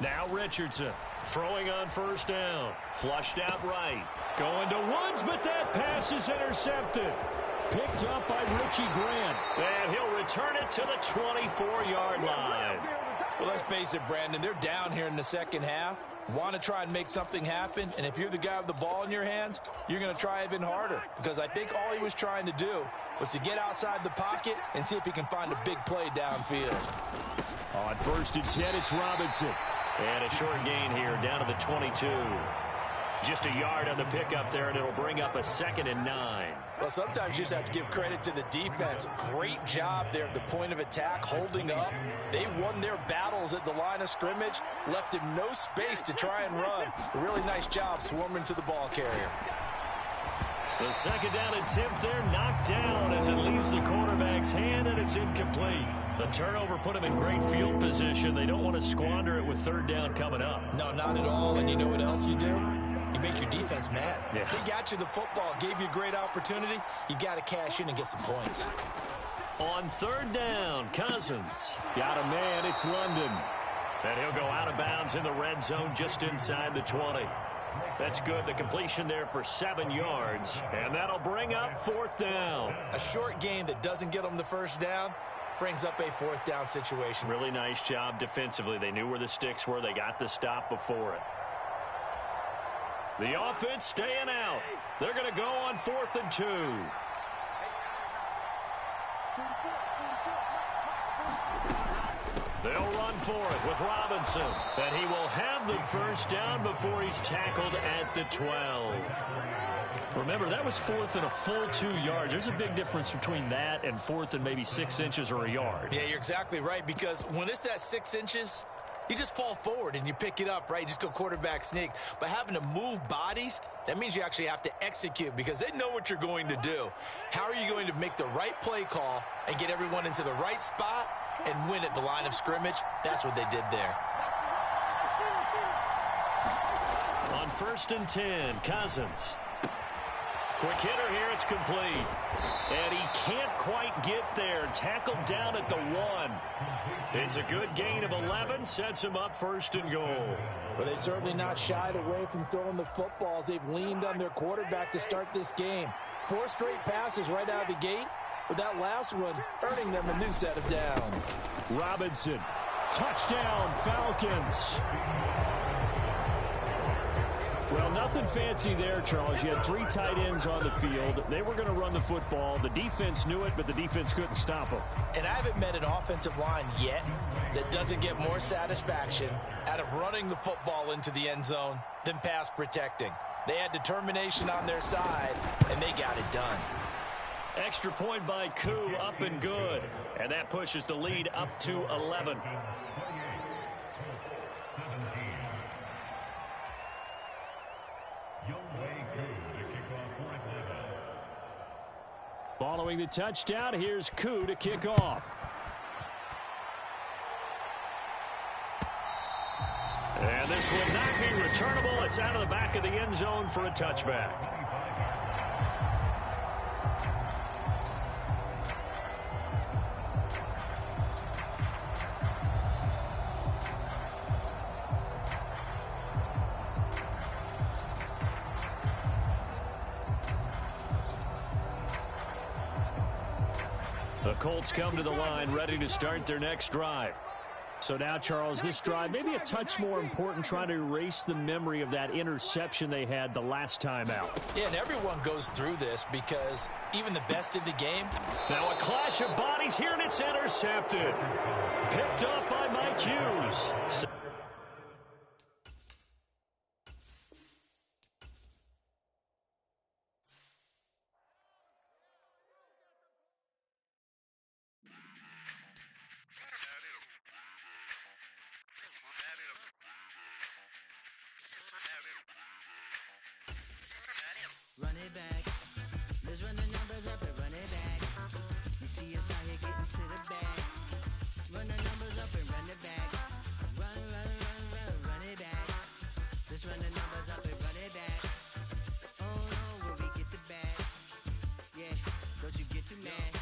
Now Richardson throwing on first down. Flushed out right. Going to Woods, but that pass is intercepted. Picked up by Richie Grant. And he'll return it to the 24-yard line. Well, let's face it, Brandon. They're down here in the second half. Want to try and make something happen. And if you're the guy with the ball in your hands, you're going to try even harder. Because I think all he was trying to do was to get outside the pocket and see if he can find a big play downfield. On 1st and 10, it's Robinson. And a short gain here down to the 22. Just a yard on the pickup there, and it'll bring up a 2nd and 9. Well, sometimes you just have to give credit to the defense. Great job there at the point of attack, holding up. They won their battles at the line of scrimmage, left him no space to try and run. A really nice job swarming to the ball carrier. The 2nd down attempt there knocked down as it leaves the quarterback's hand, and it's incomplete. The turnover put them in great field position. They don't want to squander it with 3rd down coming up. No, not at all. And you know what else you do? You make your defense mad. Yeah. They got you the football, gave you a great opportunity. You got to cash in and get some points. On 3rd down, Cousins. Got a man, it's London. And he'll go out of bounds in the red zone just inside the 20. That's good. The completion there for 7 yards. And that'll bring up 4th down. A short game that doesn't get them the first down brings up a fourth down situation. Really nice job defensively. They knew where the sticks were. They got the stop before it. The offense staying out. They're going to go on 4th and 2. They'll run for it with Robinson. And he will have the first down before he's tackled at the 12. Remember, that was 4th and a full 2 yards. There's a big difference between that and 4th and maybe 6 inches or a yard. Yeah, you're exactly right, because when it's at 6 inches, you just fall forward and you pick it up, right? You just go quarterback sneak. But having to move bodies, that means you actually have to execute because they know what you're going to do. How are you going to make the right play call and get everyone into the right spot and win at the line of scrimmage? That's what they did there. On 1st and 10, Cousins. Quick hitter here, it's complete. And he can't quite get there. Tackled down at the 1. It's a good gain of 11, sets him up 1st and goal. But they've certainly not shied away from throwing the footballs. They've leaned on their quarterback to start this game. 4 straight passes right out of the gate, with that last one earning them a new set of downs. Robinson, touchdown, Falcons. Well, nothing fancy there, Charles. You had 3 tight ends on the field. They were going to run the football. The defense knew it, but the defense couldn't stop them. And I haven't met an offensive line yet that doesn't get more satisfaction out of running the football into the end zone than pass protecting. They had determination on their side, and they got it done. Extra point by Koo, up and good. And that pushes the lead up to 11. Following the touchdown, here's Koo to kick off. And this will not be returnable. It's out of the back of the end zone for a touchback. The Colts come to the line, ready to start their next drive. So now, Charles, this drive maybe a touch more important, trying to erase the memory of that interception they had the last time out. Yeah, and everyone goes through this because even the best in the game. Now a clash of bodies here, and it's intercepted. Picked up by Mike Hughes. Run it back. Let's run the numbers up and run it back. You see us out here getting to the bag. Run the numbers up and run it back. Run it back. Let's run the numbers up and run it back. Oh no, will we get the bag? Yeah, don't you get too mad.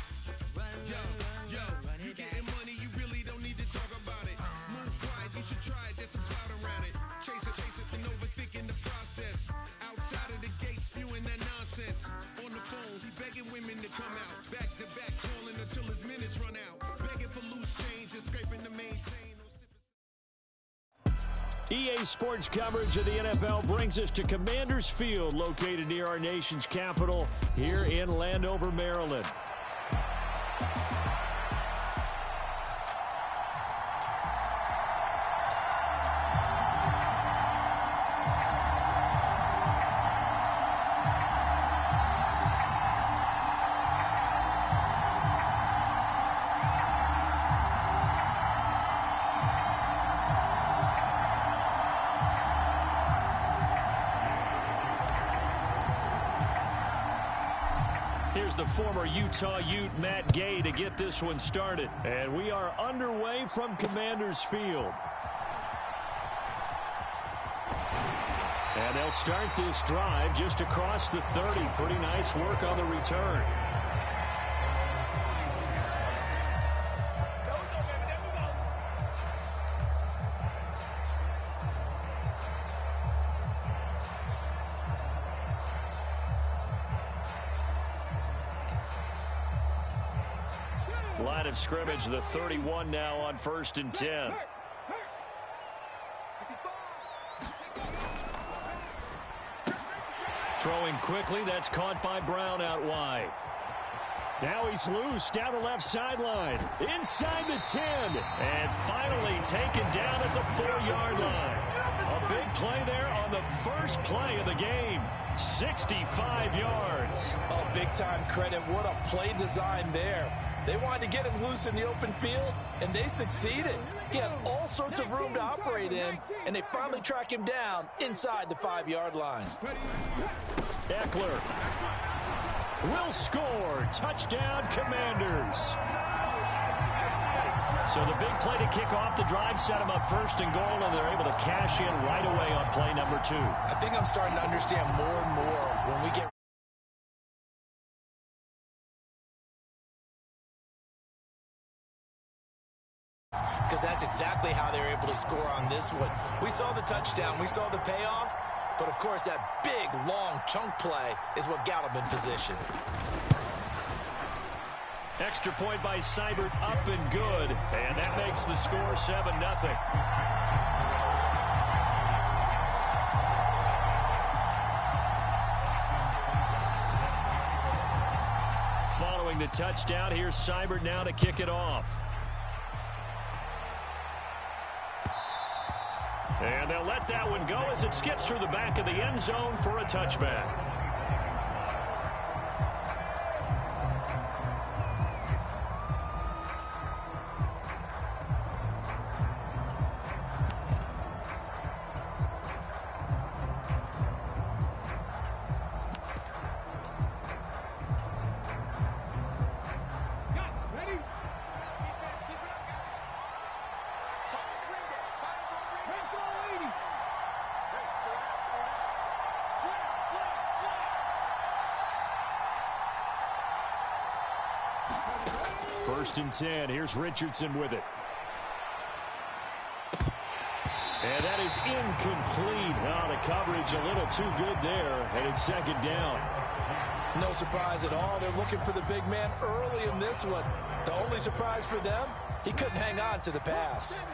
Run it back. You getting money, you really don't need to talk about it. Move quiet, you should try it, there's some clout around it. Chase it, and overthinking the process. Outside of the gate, spewing that nonsense. On the phone, he begging women to come out. Back to back, calling until his minutes run out. Begging for loose change and scraping to maintain. EA Sports coverage of the NFL brings us to Commanders Field, located near our nation's capital here in Landover, Maryland. Here's the former Utah Ute, Matt Gay, to get this one started. And we are underway from Commanders Field. And they'll start this drive just across the 30. Pretty nice work on the return. Line of scrimmage, the 31 now on 1st and 10. Throwing quickly, that's caught by Brown out wide. Now he's loose down the left sideline. Inside the 10. And finally taken down at the 4-yard line. A big play there on the first play of the game. 65 yards. Oh, big-time credit. What a play design there. They wanted to get him loose in the open field, and they succeeded. He had all sorts of room to operate in, and they finally track him down inside the 5-yard line. Eckler will score. Touchdown, Commanders. So the big play to kick off the drive set them up 1st and goal, and they're able to cash in right away on play number 2. I think I'm starting to understand more and more when we get because that's exactly how they were able to score on this one. We saw the touchdown. We saw the payoff. But, of course, that big, long chunk play is what got him in position. Extra point by Seibert, up and good. And that makes the score 7-0. Following the touchdown, here's Seibert now to kick it off. And they'll let that one go as it skips through the back of the end zone for a touchback. First and 10. Here's Richardson with it. And that is incomplete. Oh, the coverage a little too good there, and it's 2nd down. No surprise at all. They're looking for the big man early in this one. The only surprise for them, he couldn't hang on to the pass.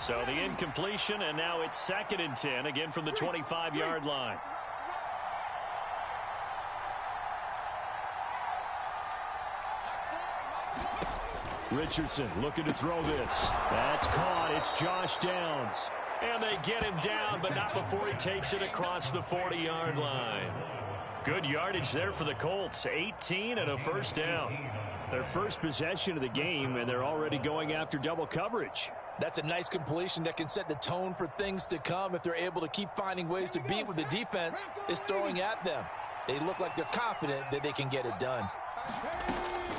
So the incompletion, and now it's 2nd and 10, again from the 25-yard line. Richardson looking to throw this. That's caught. It's Josh Downs. And they get him down, but not before he takes it across the 40-yard line. Good yardage there for the Colts. 18 and a 1st down. Their first possession of the game, and they're already going after double coverage. That's a nice completion that can set the tone for things to come if they're able to keep finding ways to beat what the defense is throwing at them. They look like they're confident that they can get it done.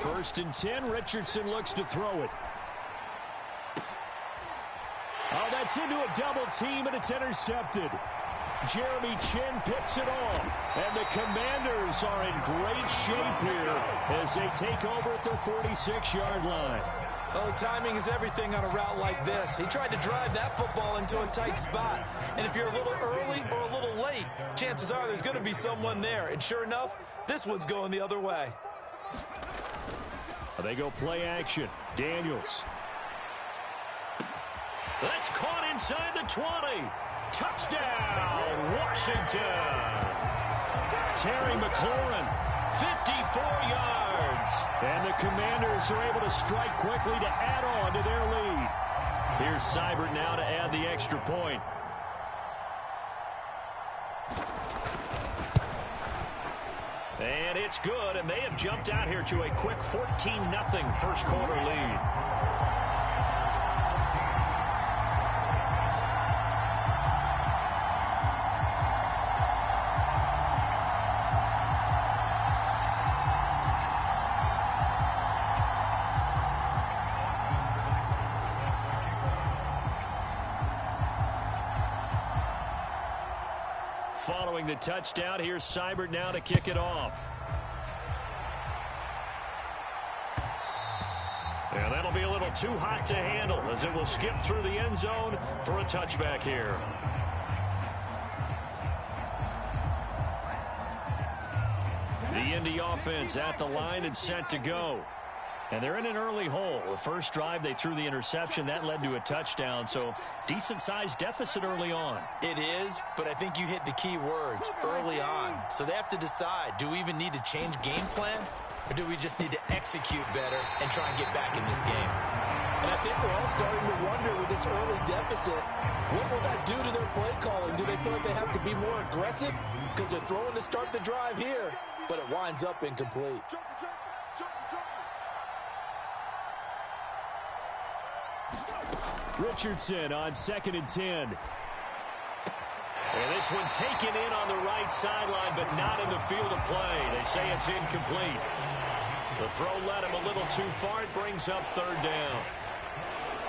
1st and 10. Richardson looks to throw it. Oh, that's into a double team, and it's intercepted. Jeremy Chin picks it off. And the Commanders are in great shape here as they take over at their 46-yard line. Oh, timing is everything on a route like this. He tried to drive that football into a tight spot. And if you're a little early or a little late, chances are there's going to be someone there. And sure enough, this one's going the other way. They go play action. Daniels. That's caught inside the 20. Touchdown, Washington. Terry McLaurin, 54 yards. And the Commanders are able to strike quickly to add on to their lead. Here's Seibert now to add the extra point. And it's good, and they have jumped out here to a quick 14-0 first quarter lead. Following the touchdown, here's Seibert now to kick it off. And that'll be a little too hot to handle as it will skip through the end zone for a touchback here. The Indy offense at the line and set to go. And they're in an early hole. The first drive, they threw the interception. That led to a touchdown. So decent-sized deficit early on. It is, but I think you hit the key words, early on. So they have to decide, do we even need to change game plan? Or do we just need to execute better and try and get back in this game? And I think we're all starting to wonder with this early deficit, what will that do to their play calling? Do they feel like they have to be more aggressive? Because they're throwing to start the drive here, but it winds up incomplete. Richardson on 2nd and 10. And this one taken in on the right sideline, but not in the field of play. They say it's incomplete. The throw led him a little too far. It brings up 3rd down.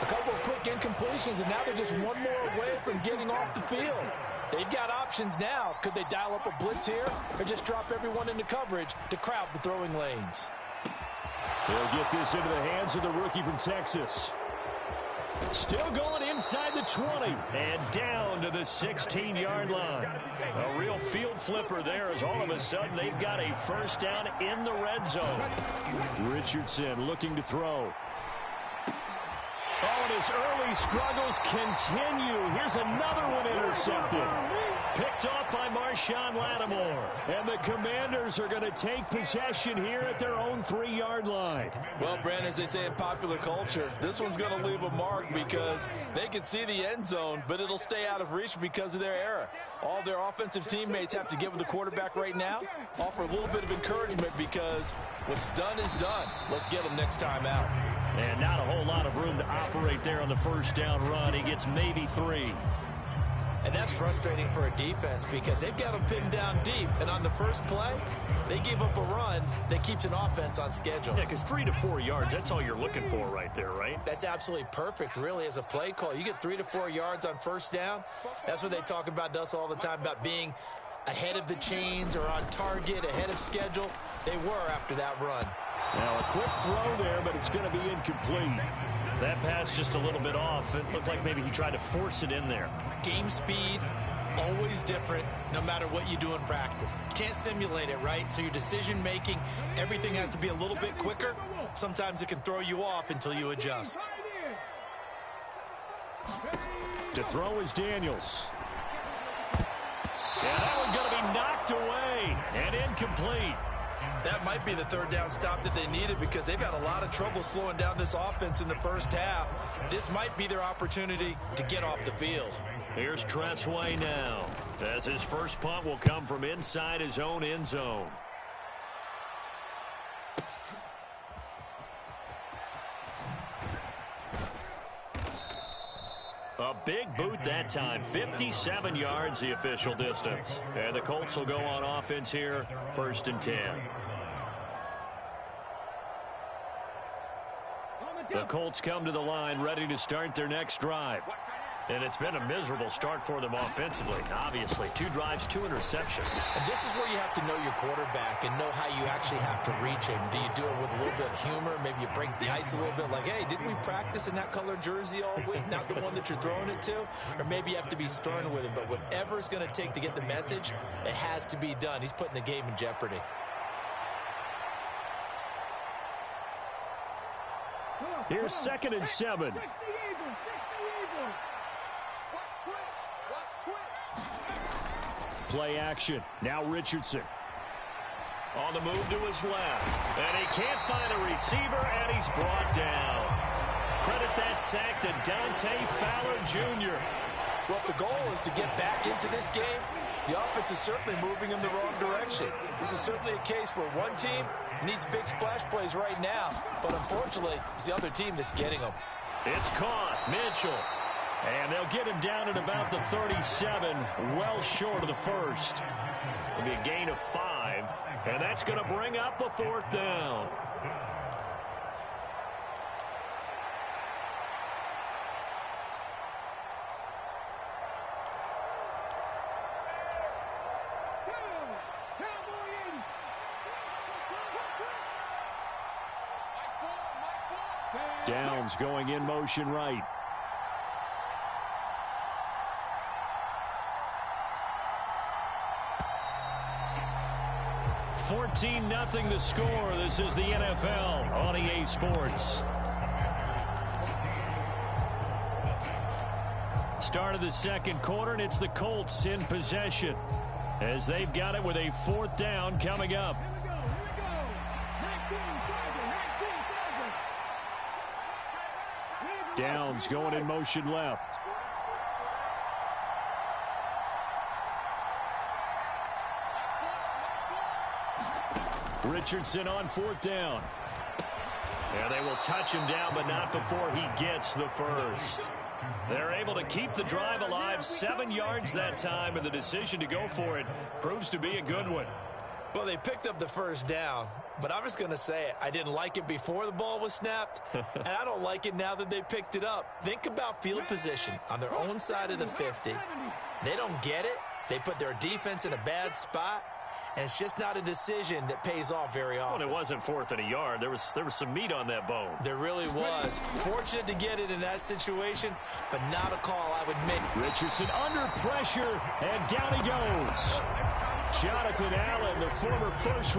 A couple of quick incompletions, and now they're just one more away from getting off the field. They've got options now. Could they dial up a blitz here or just drop everyone into coverage to crowd the throwing lanes? They'll get this into the hands of the rookie from Texas. Still going inside the 20 and down to the 16-yard line. A real field flipper there as all of a sudden they've got a first down in the red zone. Richardson looking to throw. Oh, and his early struggles continue. Here's another one intercepted. Picked off by Marshawn Lattimore. And the Commanders are going to take possession here at their own 3-yard line. Well, Brandon, as they say in popular culture, this one's going to leave a mark because they can see the end zone, but it'll stay out of reach because of their error. All their offensive teammates have to give the quarterback right now, offer a little bit of encouragement because what's done is done. Let's get them next time out. And not a whole lot of room to operate there on the first down run. He gets maybe 3. And that's frustrating for a defense because they've got them pinned down deep. And on the first play, they give up a run that keeps an offense on schedule. Yeah, because 3 to 4 yards, that's all you're looking for right there, right? That's absolutely perfect, really, as a play call. You get 3 to 4 yards on first down. That's what they talk about to us all the time, about being ahead of the chains or on target, ahead of schedule. They were after that run. Now a quick throw there, but it's going to be incomplete. That pass just a little bit off. It looked like maybe he tried to force it in there. Game speed, always different, no matter what you do in practice. You can't simulate it, right? So your decision-making, everything has to be a little bit quicker. Sometimes it can throw you off until you adjust. To throw is Daniels. Yeah, that one going to be knocked away and incomplete. That might be the 3rd down stop that they needed because they've had a lot of trouble slowing down this offense in the first half. This might be their opportunity to get off the field. Here's Tressway now, as his first punt will come from inside his own end zone. A big boot that time, 57 yards the official distance. And the Colts will go on offense here, 1st and 10. The Colts come to the line ready to start their next drive. And it's been a miserable start for them offensively. Obviously, 2 drives, 2 interceptions. And this is where you have to know your quarterback and know how you actually have to reach him. Do you do it with a little bit of humor? Maybe you break the ice a little bit like, hey, didn't we practice in that color jersey all week? Not the one that you're throwing it to? Or maybe you have to be stern with him. But whatever it's going to take to get the message, it has to be done. He's putting the game in jeopardy. Here's 2nd and 7. Play action. Now Richardson. On the move to his left. And he can't find a receiver, and he's brought down. Credit that sack to Dante Fowler Jr. Well, if the goal is to get back into this game, the offense is certainly moving in the wrong direction. This is certainly a case where one team needs big splash plays right now, but unfortunately, it's the other team that's getting them. It's caught. Mitchell. And they'll get him down at about the 37, well short of the first. It'll be a gain of 5, and that's going to bring up a 4th down. Downs going in motion right. 14-0 the score. This is the NFL on EA Sports. Start of the second quarter, and it's the Colts in possession as they've got it with a 4th down coming up. Downs going in motion left. Richardson on 4th down. And they will touch him down, but not before he gets the first. They're able to keep the drive alive, 7 yards that time, and the decision to go for it proves to be a good one. Well, they picked up the first down, but I'm just going to say it. I didn't like it before the ball was snapped, and I don't like it now that they picked it up. Think about field position on their own side of the 50. They don't get it. They put their defense in a bad spot, and it's just not a decision that pays off very often. Well, it wasn't 4th and a yard. There was some meat on that bone. There really was. Fortunate to get it in that situation, but not a call I would make. Richardson under pressure, and down he goes. Jonathan Allen, the former first.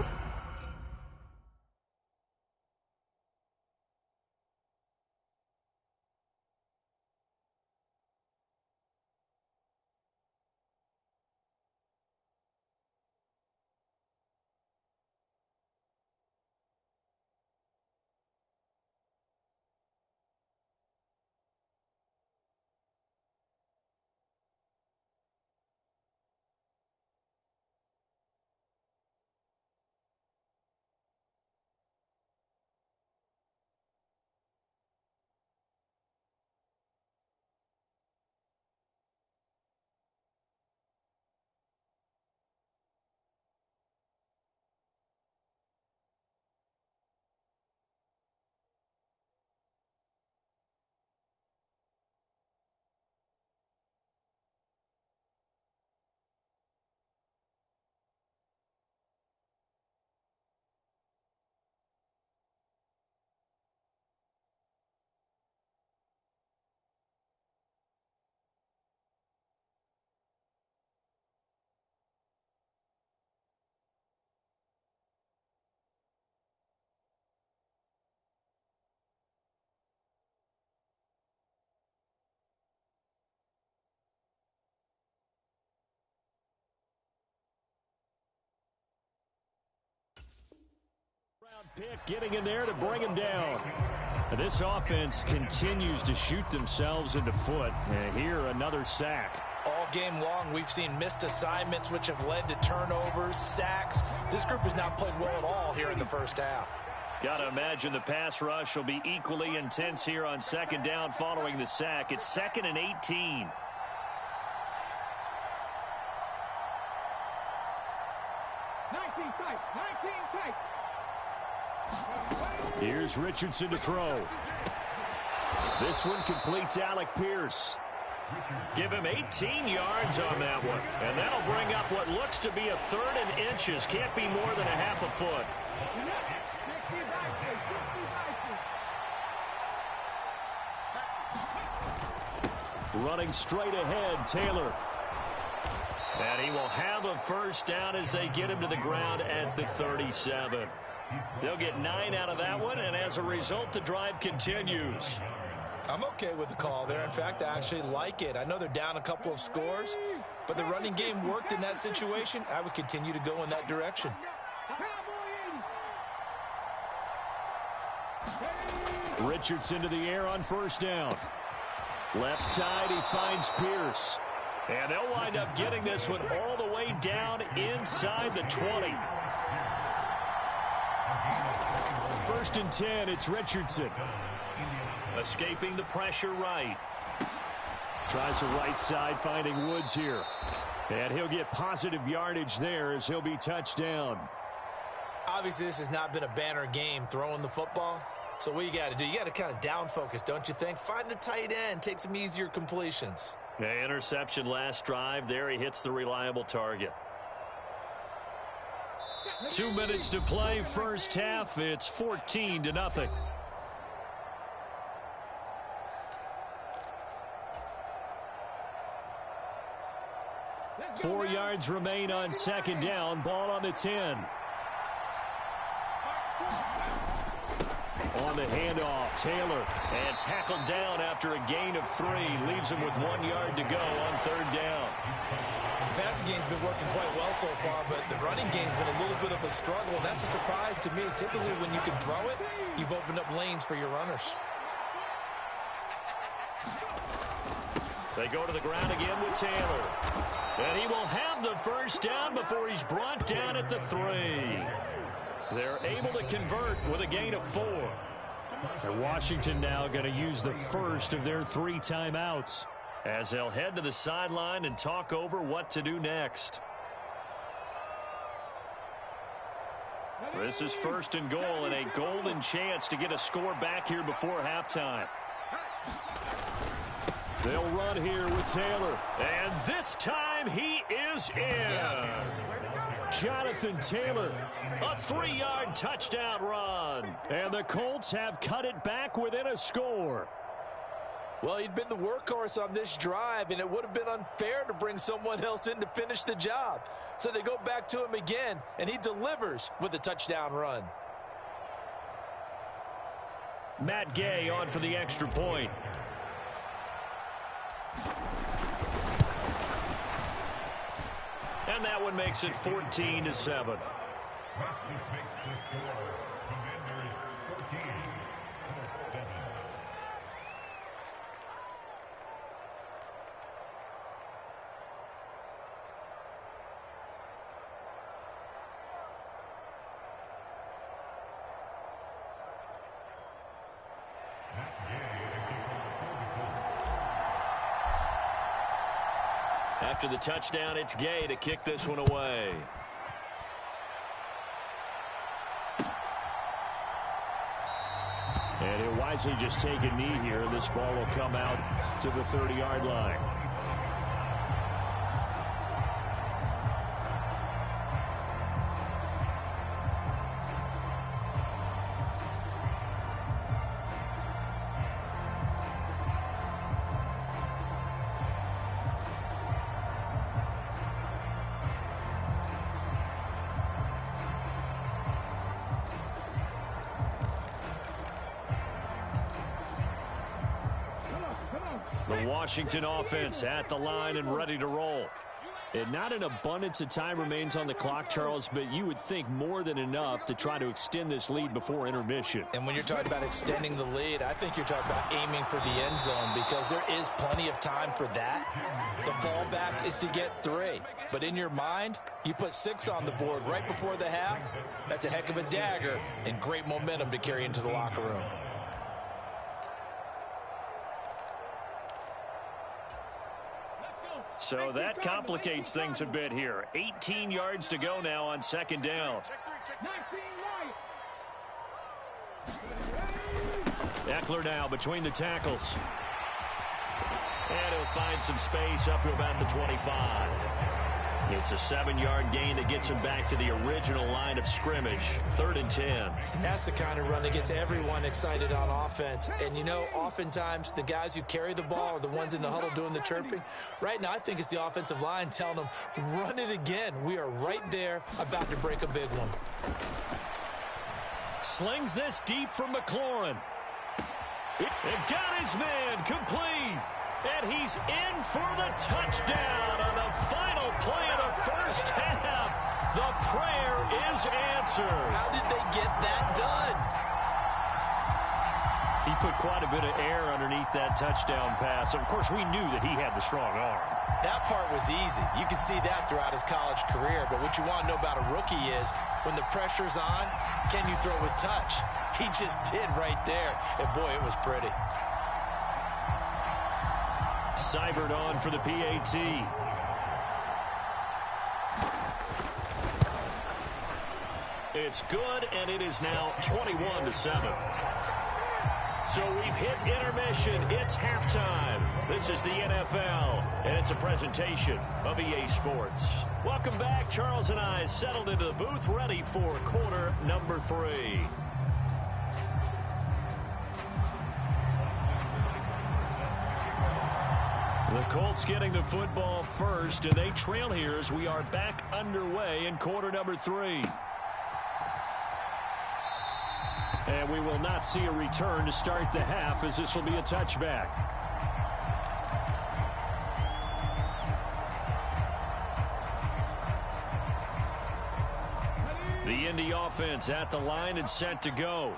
Pick getting in there to bring him down. And this offense continues to shoot themselves in the foot. And here, another sack. All game long, we've seen missed assignments, which have led to turnovers, sacks. This group has not played well at all here in the first half. Got to imagine the pass rush will be equally intense here on 2nd down following the sack. It's 2nd and 18. Here's Richardson to throw. This one completes Alec Pierce. Give him 18 yards on that one. And that'll bring up what looks to be a 3rd and inches. Can't be more than a half a foot. Running straight ahead, Taylor. And he will have a first down as they get him to the ground at the 37. They'll get 9 out of that one, and as a result, the drive continues. I'm okay with the call there. In fact, I actually like it. I know they're down a couple of scores, but the running game worked in that situation. I would continue to go in that direction. Richardson to the air on 1st down. Left side, he finds Pierce. And they'll wind up getting this one all the way down inside the 20. 1st and 10, it's Richardson. Escaping the pressure right. Tries the right side, finding Woods here. And he'll get positive yardage there as he'll be touched down. Obviously, this has not been a banner game throwing the football. So what you got to do, you got to kind of down focus, don't you think? Find the tight end, take some easier completions. Yeah, interception last drive. There he hits the reliable target. 2 minutes to play, first half. It's 14-0. 4 yards remain on 2nd down. Ball on the 10. On the handoff, Taylor, and tackled down after a gain of 3. Leaves him with 1 yard to go on 3rd down. The passing game's been working quite well so far, but the running game's been a little bit of a struggle. That's a surprise to me. Typically, when you can throw it, you've opened up lanes for your runners. They go to the ground again with Taylor. And he will have the 1st down before he's brought down at the 3. They're able to convert with a gain of 4. And Washington now going to use the first of their 3 timeouts as they'll head to the sideline and talk over what to do next. This is 1st and goal and a golden chance to get a score back here before halftime. They'll run here with Taylor. And this time he is in. Yes. Jonathan Taylor, a 3-yard touchdown run. And the Colts have cut it back within a score. Well, he'd been the workhorse on this drive, and it would have been unfair to bring someone else in to finish the job. So they go back to him again, and he delivers with a touchdown run. Matt Gay on for the extra point. And that one makes it 14-7. After the touchdown, it's Gay to kick this one away. And he'll wisely just take a knee here. This ball will come out to the 30-yard line. The Washington offense at the line and ready to roll. And not an abundance of time remains on the clock, Charles, but you would think more than enough to try to extend this lead before intermission. And when you're talking about extending the lead, I think you're talking about aiming for the end zone because there is plenty of time for that. The fallback is to get 3. But in your mind, you put 6 on the board right before the half. That's a heck of a dagger and great momentum to carry into the locker room. So that complicates things a bit here. 18 yards to go now on 2nd down. Eckler now between the tackles. And he'll find some space up to about the 25. It's a 7-yard gain that gets him back to the original line of scrimmage. 3rd and 10. And that's the kind of run that gets everyone excited on offense. And, you know, oftentimes the guys who carry the ball are the ones in the huddle doing the chirping. Right now, I think it's the offensive line telling them, run it again. We are right there about to break a big one. Slings this deep from McLaurin. And got his man complete. And he's in for the touchdown on the final play of the first half. The prayer is answered. How did they get that done? He put quite a bit of air underneath that touchdown pass. Of course, we knew that he had the strong arm. That part was easy. You could see that throughout his college career. But what you want to know about a rookie is when the pressure's on, can you throw with touch? He just did right there. And, boy, it was pretty. Seibert on for the PAT. It's good, and it is now 21-7. So we've hit intermission. It's halftime. This is the NFL, and it's a presentation of EA Sports. Welcome back. Charles and I settled into the booth, ready for quarter number 3. The Colts getting the football first, and they trail here as we are back underway in quarter number 3. And we will not see a return to start the half, as this will be a touchback. The Indy offense at the line and set to go.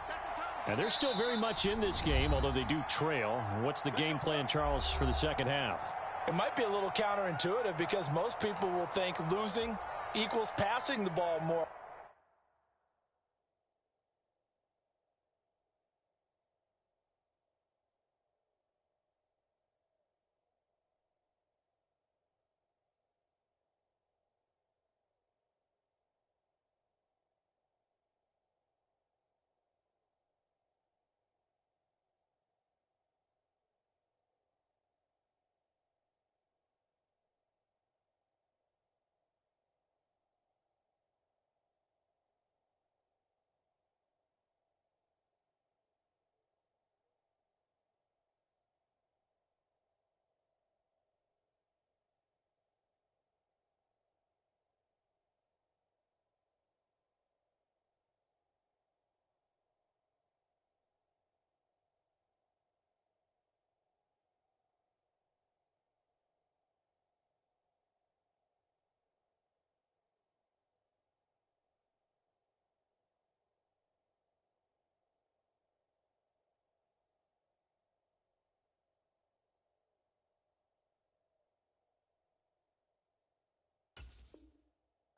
And they're still very much in this game, although they do trail. What's the game plan, Charles, for the second half? It might be a little counterintuitive because most people will think losing equals passing the ball more.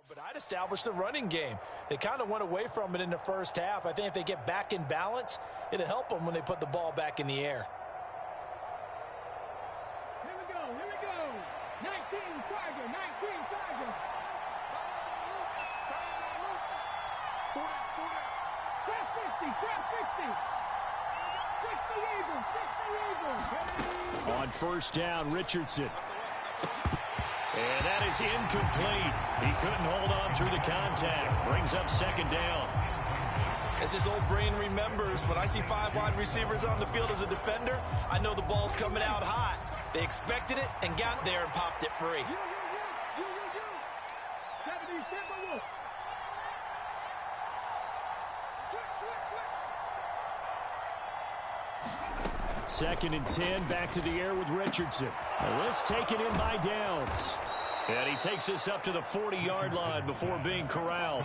But I'd establish the running game. They kind of went away from it in the first half. I think if they get back in balance, it'll help them when they put the ball back in the air. Here we go, 19 Tiger, 19 Tiger. Trap 50, 60 Eagles. On first down, Richardson. And that is incomplete. He couldn't hold on through the contact. Brings up second down. As his old brain remembers, when I see 5 wide receivers on the field as a defender, I know the ball's coming out hot. They expected it and got there and popped it free. Second and 10, back to the air with Richardson. This taken in by Downs. And he takes this up to the 40-yard line before being corralled.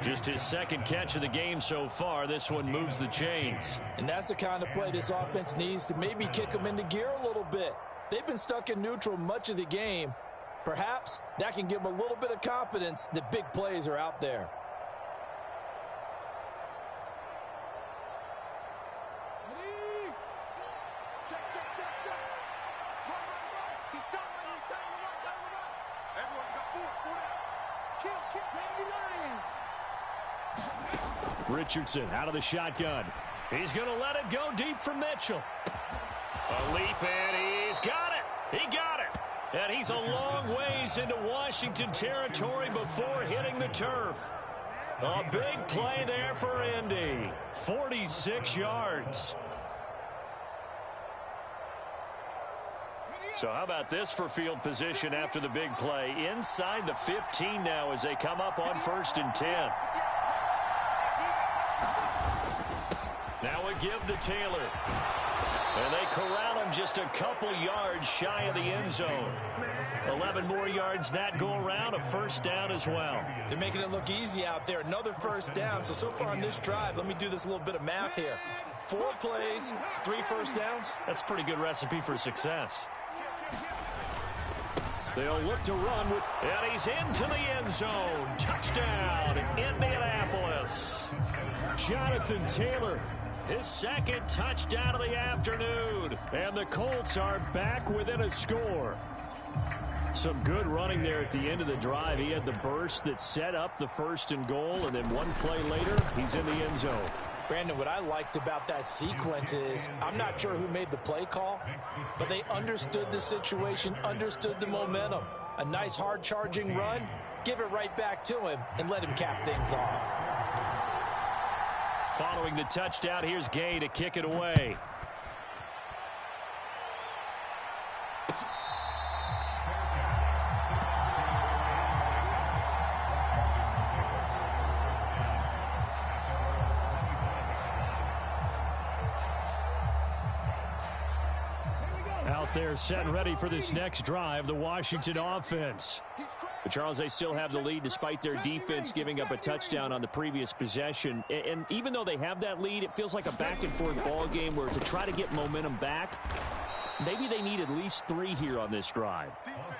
Just his second catch of the game so far. This one moves the chains. And that's the kind of play this offense needs to maybe kick them into gear a little bit. They've been stuck in neutral much of the game. Perhaps that can give them a little bit of confidence that big plays are out there. Richardson out of the shotgun. He's going to let it go deep for Mitchell. A leap, and he's got it. He got it. And he's a long ways into Washington territory before hitting the turf. A big play there for Indy. 46 yards. So how about this for field position after the big play? Inside the 15 now as they come up on first and 10. Now a give to Taylor. And they corral him just a couple yards shy of the end zone. 11 more yards that go around, a first down as well. They're making it look easy out there. Another first down. So far on this drive, let me do this little bit of math here. 4 plays, 3 first downs. That's a pretty good recipe for success. They'll look to run with, and he's into the end zone. Touchdown, Indianapolis. Jonathan Taylor, his second touchdown of the afternoon. And the Colts are back within a score. Some good running there at the end of the drive. He had the burst that set up the first and goal, and then one play later, he's in the end zone. Brandon, what I liked about that sequence is I'm not sure who made the play call, but they understood the situation, understood the momentum. A nice hard-charging run, give it right back to him, and let him cap things off. Following the touchdown, here's Gay to kick it away. They're set and ready for this next drive, the Washington offense. But Charles, they still have the lead despite their defense giving up a touchdown on the previous possession. And even though they have that lead, it feels like a back-and-forth ball game where to try to get momentum back, maybe they need at least 3 here on this drive.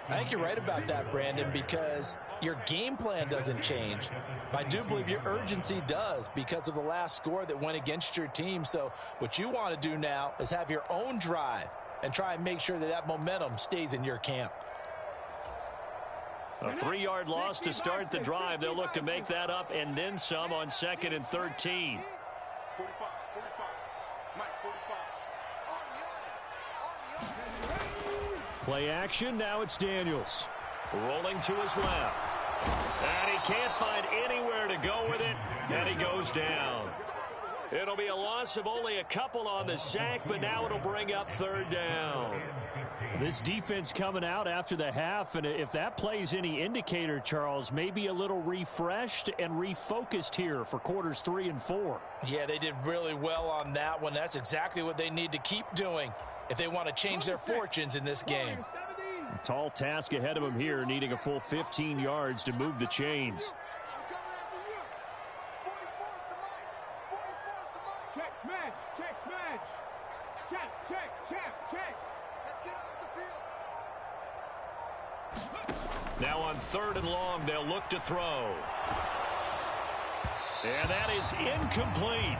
I think you're right about that, Brandon, because your game plan doesn't change. I do believe your urgency does because of the last score that went against your team. So what you want to do now is have your own drive and try and make sure that that momentum stays in your camp. A 3-yard loss to start the drive. They'll look to make that up and then some on 2nd and 13. 45, Mike, 45. Play action. Now it's Daniels. Rolling to his left. And he can't find anywhere to go with it. And he goes down. It'll be a loss of only a couple on the sack, but now it'll bring up 3rd down. This defense coming out after the half, and if that plays any indicator, Charles, maybe a little refreshed and refocused here for quarters 3 and 4. Yeah, they did really well on that one. That's exactly what they need to keep doing if they want to change their fortunes in this game. A tall task ahead of them here, needing a full 15 yards to move the chains. Now on 3rd and long, they'll look to throw. And that is incomplete.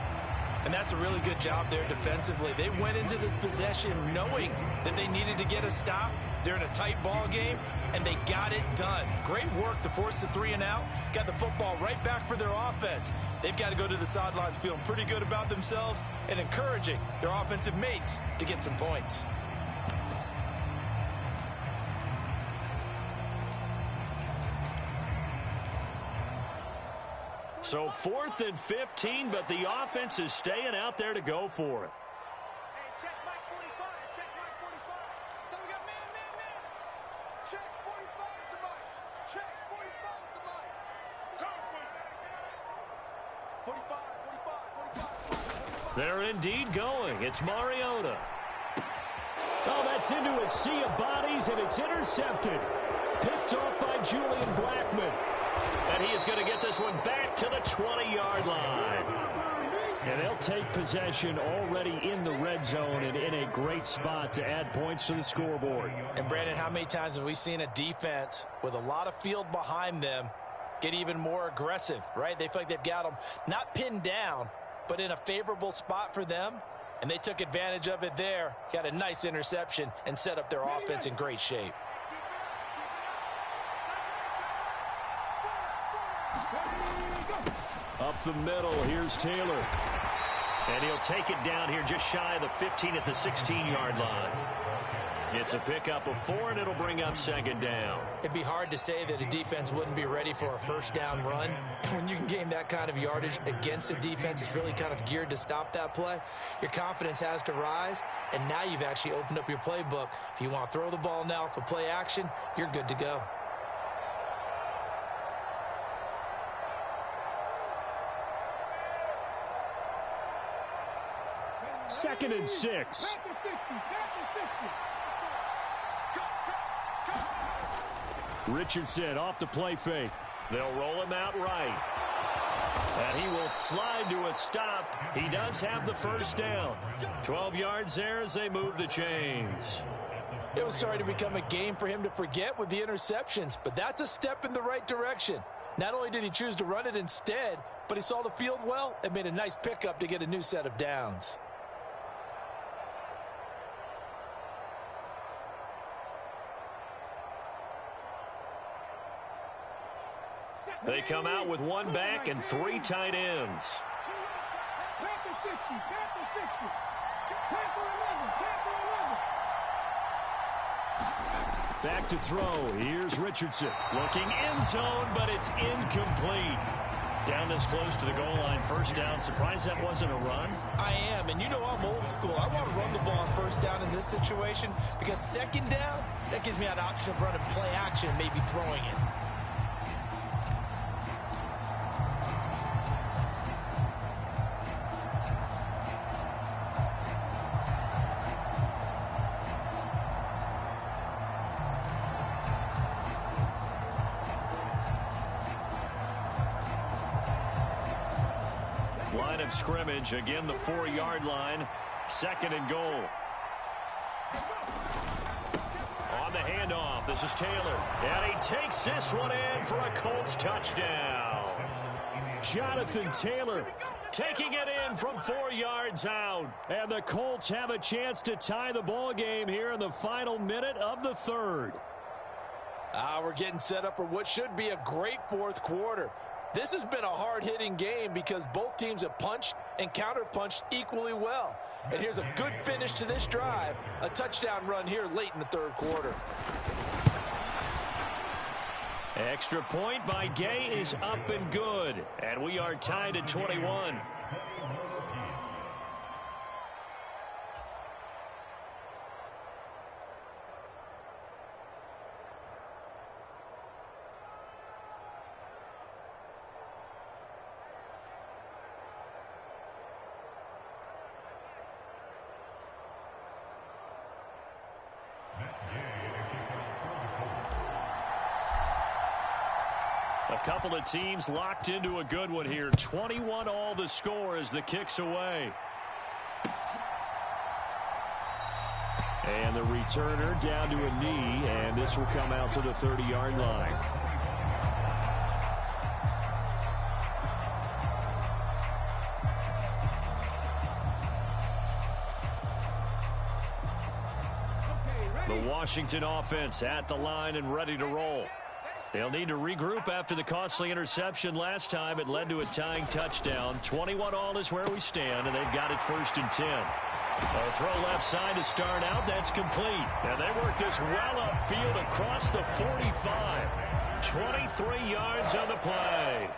And that's a really good job there defensively. They went into this possession knowing that they needed to get a stop. They're in a tight ball game, and they got it done. Great work to force the 3 and out. Got the football right back for their offense. They've got to go to the sidelines feeling pretty good about themselves and encouraging their offensive mates to get some points. So 4th and 15, but the offense is staying out there to go for it. Hey, check Mike 45. Check Mike 45. So we got man. Check 45 to Mike. Check 45 to Mike. Go, 45. They're indeed going. It's Mariota. Oh, that's into a sea of bodies, and it's intercepted. Picked off by Julian Blackmon. And he is going to get this one back to the 20-yard line. And they'll take possession already in the red zone and in a great spot to add points to the scoreboard. And, Brandon, how many times have we seen a defense with a lot of field behind them get even more aggressive, right? They feel like they've got them not pinned down, but in a favorable spot for them. And they took advantage of it there, got a nice interception, and set up their offense in great shape. Up the middle, here's Taylor. And he'll take it down here just shy of the 15 at the 16-yard line. It's a pickup of 4, and it'll bring up 2nd down. It'd be hard to say that a defense wouldn't be ready for a 1st down run. When you can gain that kind of yardage against a defense that's really kind of geared to stop that play, your confidence has to rise, and now you've actually opened up your playbook. If you want to throw the ball now for play action, you're good to go. Second and 6. Richardson off the play fake. They'll roll him out right. And he will slide to a stop. He does have the 1st down. 12 yards there as they move the chains. It was starting to become a game for him to forget with the interceptions, but that's a step in the right direction. Not only did he choose to run it instead, but he saw the field well and made a nice pickup to get a new set of downs. They come out with 1 back and 3 tight ends. Back to throw. Here's Richardson. Looking end zone, but it's incomplete. Down this close to the goal line. 1st down. Surprised that wasn't a run? I am, and you know I'm old school. I want to run the ball on 1st down in this situation because 2nd down, that gives me an option of running play action, maybe throwing it. Line of scrimmage, again the 4-yard line. 2nd and goal. On the handoff, this is Taylor. And he takes this one in for a Colts touchdown. Jonathan Taylor taking it in from 4 yards out. And the Colts have a chance to tie the ball game here in the final minute of the 3rd. We're getting set up for what should be a great 4th quarter. This has been a hard-hitting game because both teams have punched and counter-punched equally well. And here's a good finish to this drive. A touchdown run here late in the 3rd quarter. Extra point by Gay is up and good. And we are tied at 21. A couple of teams locked into a good one here. 21 all the score as the kick's away. And the returner down to a knee, and this will come out to the 30-yard line. The Washington offense at the line and ready to roll. They'll need to regroup after the costly interception last time. It led to a tying touchdown. 21 all is where we stand, and they've got it 1st and 10. A throw left side to start out. That's complete. And they work this well upfield across the 45. 23 yards on the play.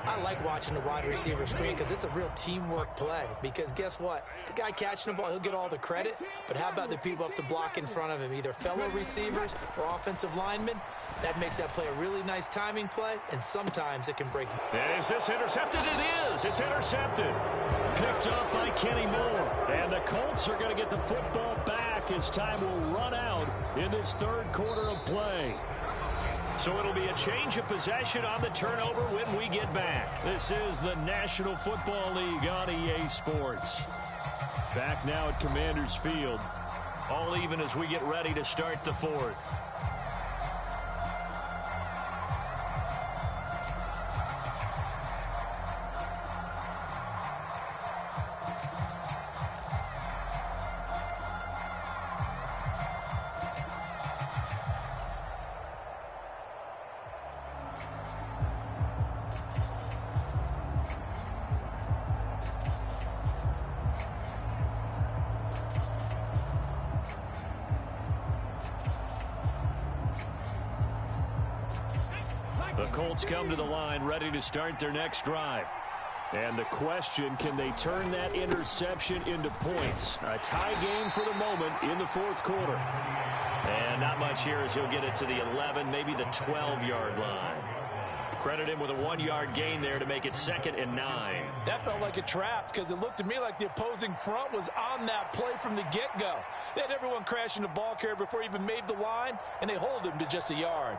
I like watching the wide receiver screen because it's a real teamwork play. Because guess what? The guy catching the ball, he'll get all the credit. But how about the people up to block in front of him, either fellow receivers or offensive linemen? That makes that play a really nice timing play, and sometimes it can break. Is this intercepted? It is. It's intercepted. Picked up by Kenny Moore. And the Colts are going to get the football back as time will run out in this 3rd quarter of play. So it'll be a change of possession on the turnover when we get back. This is the National Football League on EA Sports. Back now at Commanders Field. All even as we get ready to start the 4th. The Colts come to the line ready to start their next drive. And the question, can they turn that interception into points? A tie game for the moment in the 4th quarter. And not much here as he'll get it to the 11, maybe the 12-yard line. Credit him with a 1-yard gain there to make it 2nd and 9. That felt like a trap because it looked to me like the opposing front was on that play from the get-go. They had everyone crashing the ball carrier before he even made the line, and they hold him to just a yard.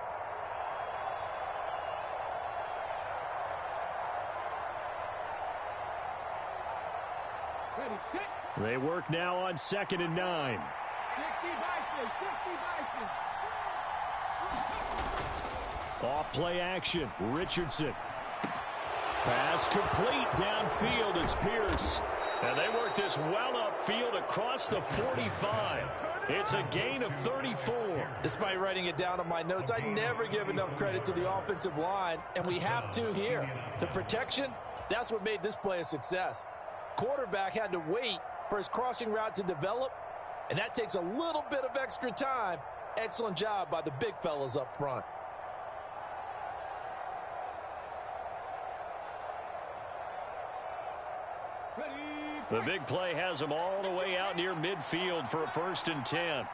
They work now on 2nd and 9. Off play action. Richardson. Pass complete downfield. It's Pierce. And they work this well upfield across the 45. It's a gain of 34. Despite writing it down on my notes, I never give enough credit to the offensive line, and we have to here. The protection, that's what made this play a success. Quarterback had to wait for his crossing route to develop, and that takes a little bit of extra time. Excellent job by the big fellas up front. The big play has them all the way out near midfield for a 1st and 10.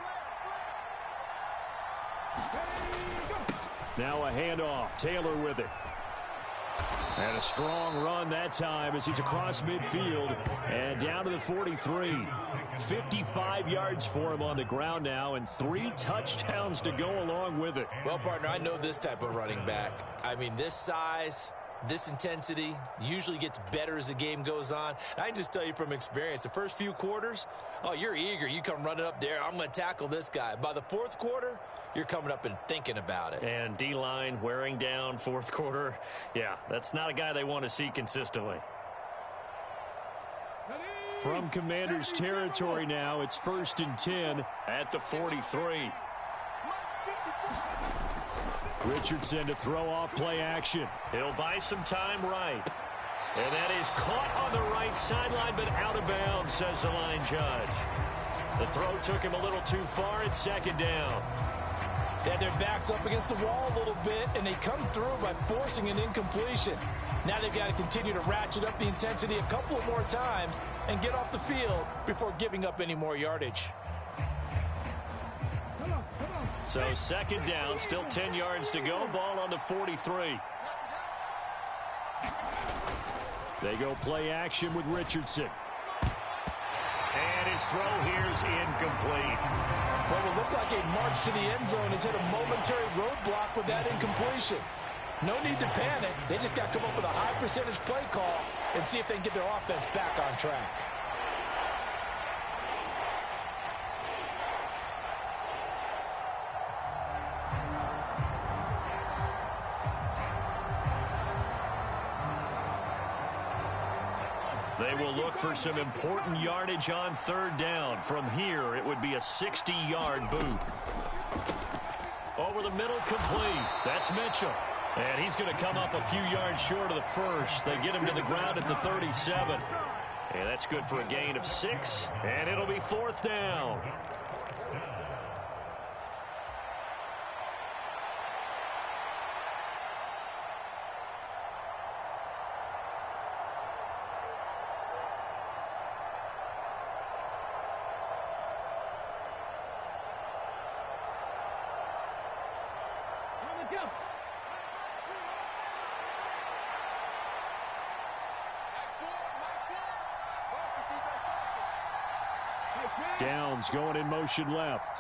Now a handoff. Taylor with it. And a strong run that time as he's across midfield and down to the 43. 55 yards for him on the ground now and 3 touchdowns to go along with it. Well, partner, I know this type of running back. I mean, this size, This intensity usually gets better as the game goes on. I can just tell you from experience, the first few quarters, oh, you're eager. You come running up there, I'm going to tackle this guy. By the fourth quarter, you're coming up and thinking about it. And D-line wearing down fourth quarter. Yeah, that's not a guy they want to see consistently. From Commander's territory now, it's 1st and 10 at the 43. Richardson to throw off play action. He'll buy some time right. And that is caught on the right sideline, but out of bounds, says the line judge. The throw took him a little too far. It's 2nd down. They had their backs up against the wall a little bit, and they come through by forcing an incompletion. Now they've got to continue to ratchet up the intensity a couple of more times and get off the field before giving up any more yardage. So 2nd down, still 10 yards to go. Ball on the 43. They go play action with Richardson. And his throw here's incomplete. What will look like a march to the end zone has hit a momentary roadblock with that incompletion. No need to panic. They just got to come up with a high percentage play call and see if they can get their offense back on track. They will look for some important yardage on 3rd down. From here, it would be a 60-yard boot. Over the middle, complete. That's Mitchell. And he's going to come up a few yards short of the first. They get him to the ground at the 37. And that's good for a gain of 6. And it'll be 4th down. Downs going in motion left.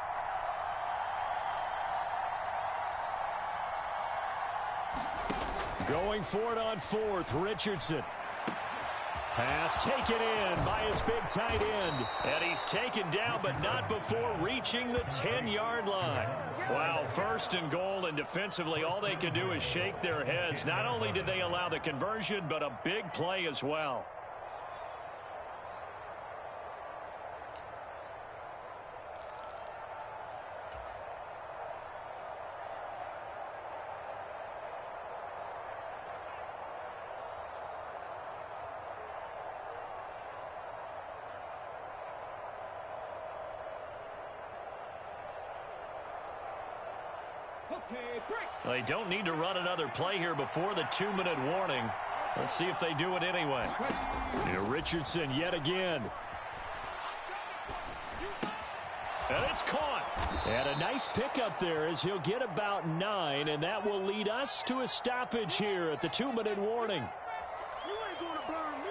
Going for it on 4th, Richardson. Pass taken in by his big tight end. And he's taken down, but not before reaching the 10-yard line. Wow, 1st and goal, and defensively all they can do is shake their heads. Not only did they allow the conversion, but a big play as well. They don't need to run another play here before the 2-minute warning. Let's see if they do it anyway. Here, Richardson yet again. And it's caught. And a nice pickup there as he'll get about 9, and that will lead us to a stoppage here at the 2-minute warning. You ain't gonna burn me.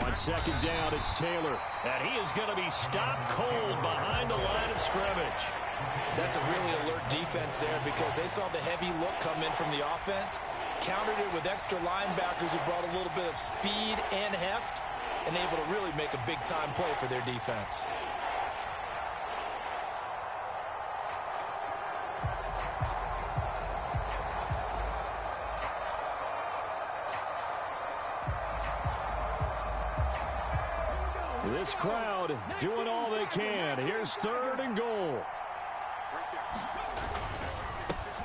On 2nd down, it's Taylor. And he is going to be stopped cold behind the line of scrimmage. That's a really alert defense there because they saw the heavy look come in from the offense, countered it with extra linebackers who brought a little bit of speed and heft, and able to really make a big-time play for their defense. This crowd doing all they can. Here's 3rd and goal.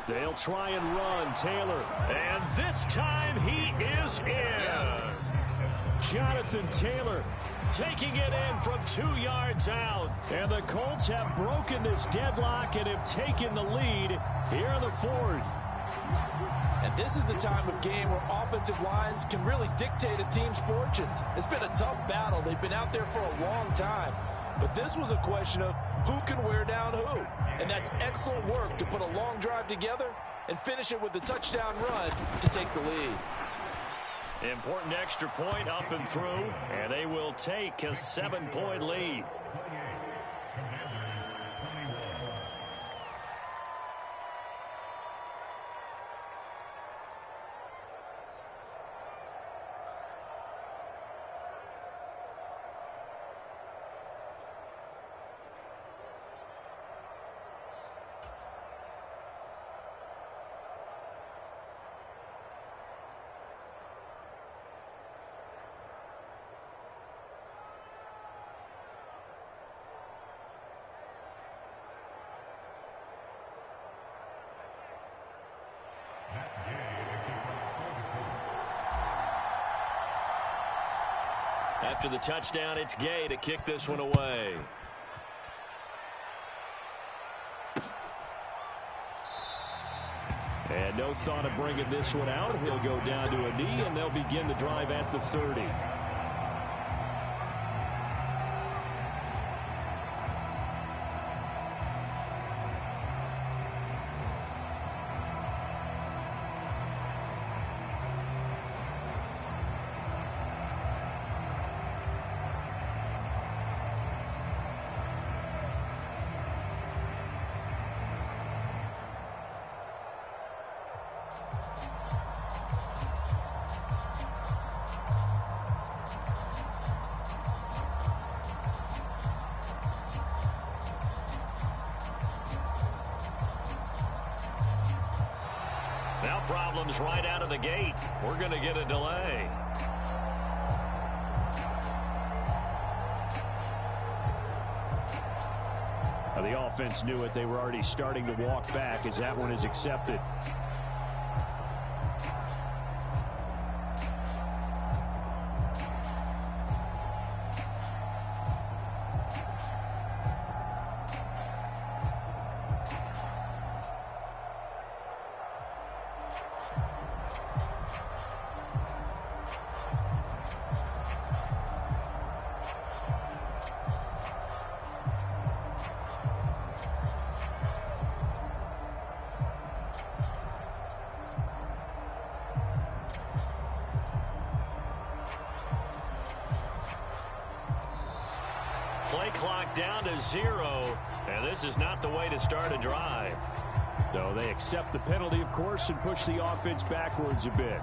They'll try and run Taylor. And this time he is in. Yes. Jonathan Taylor taking it in from 2 yards out. And the Colts have broken this deadlock and have taken the lead here in the 4th. And this is a time of game where offensive lines can really dictate a team's fortunes. It's been a tough battle. They've been out there for a long time. But this was a question of who can wear down who. And that's excellent work to put a long drive together and finish it with a touchdown run to take the lead. Important extra point up and through, and they will take a 7-point lead. After the touchdown, it's Gay to kick this one away. And no thought of bringing this one out. He'll go down to a knee, and they'll begin the drive at the 30. Now problems right out of the gate. We're going to get a delay. Now the offense knew it. They were already starting to walk back as that one is accepted. Play clock down to 0, and this is not the way to start a drive. So they accept the penalty, of course, and push the offense backwards a bit.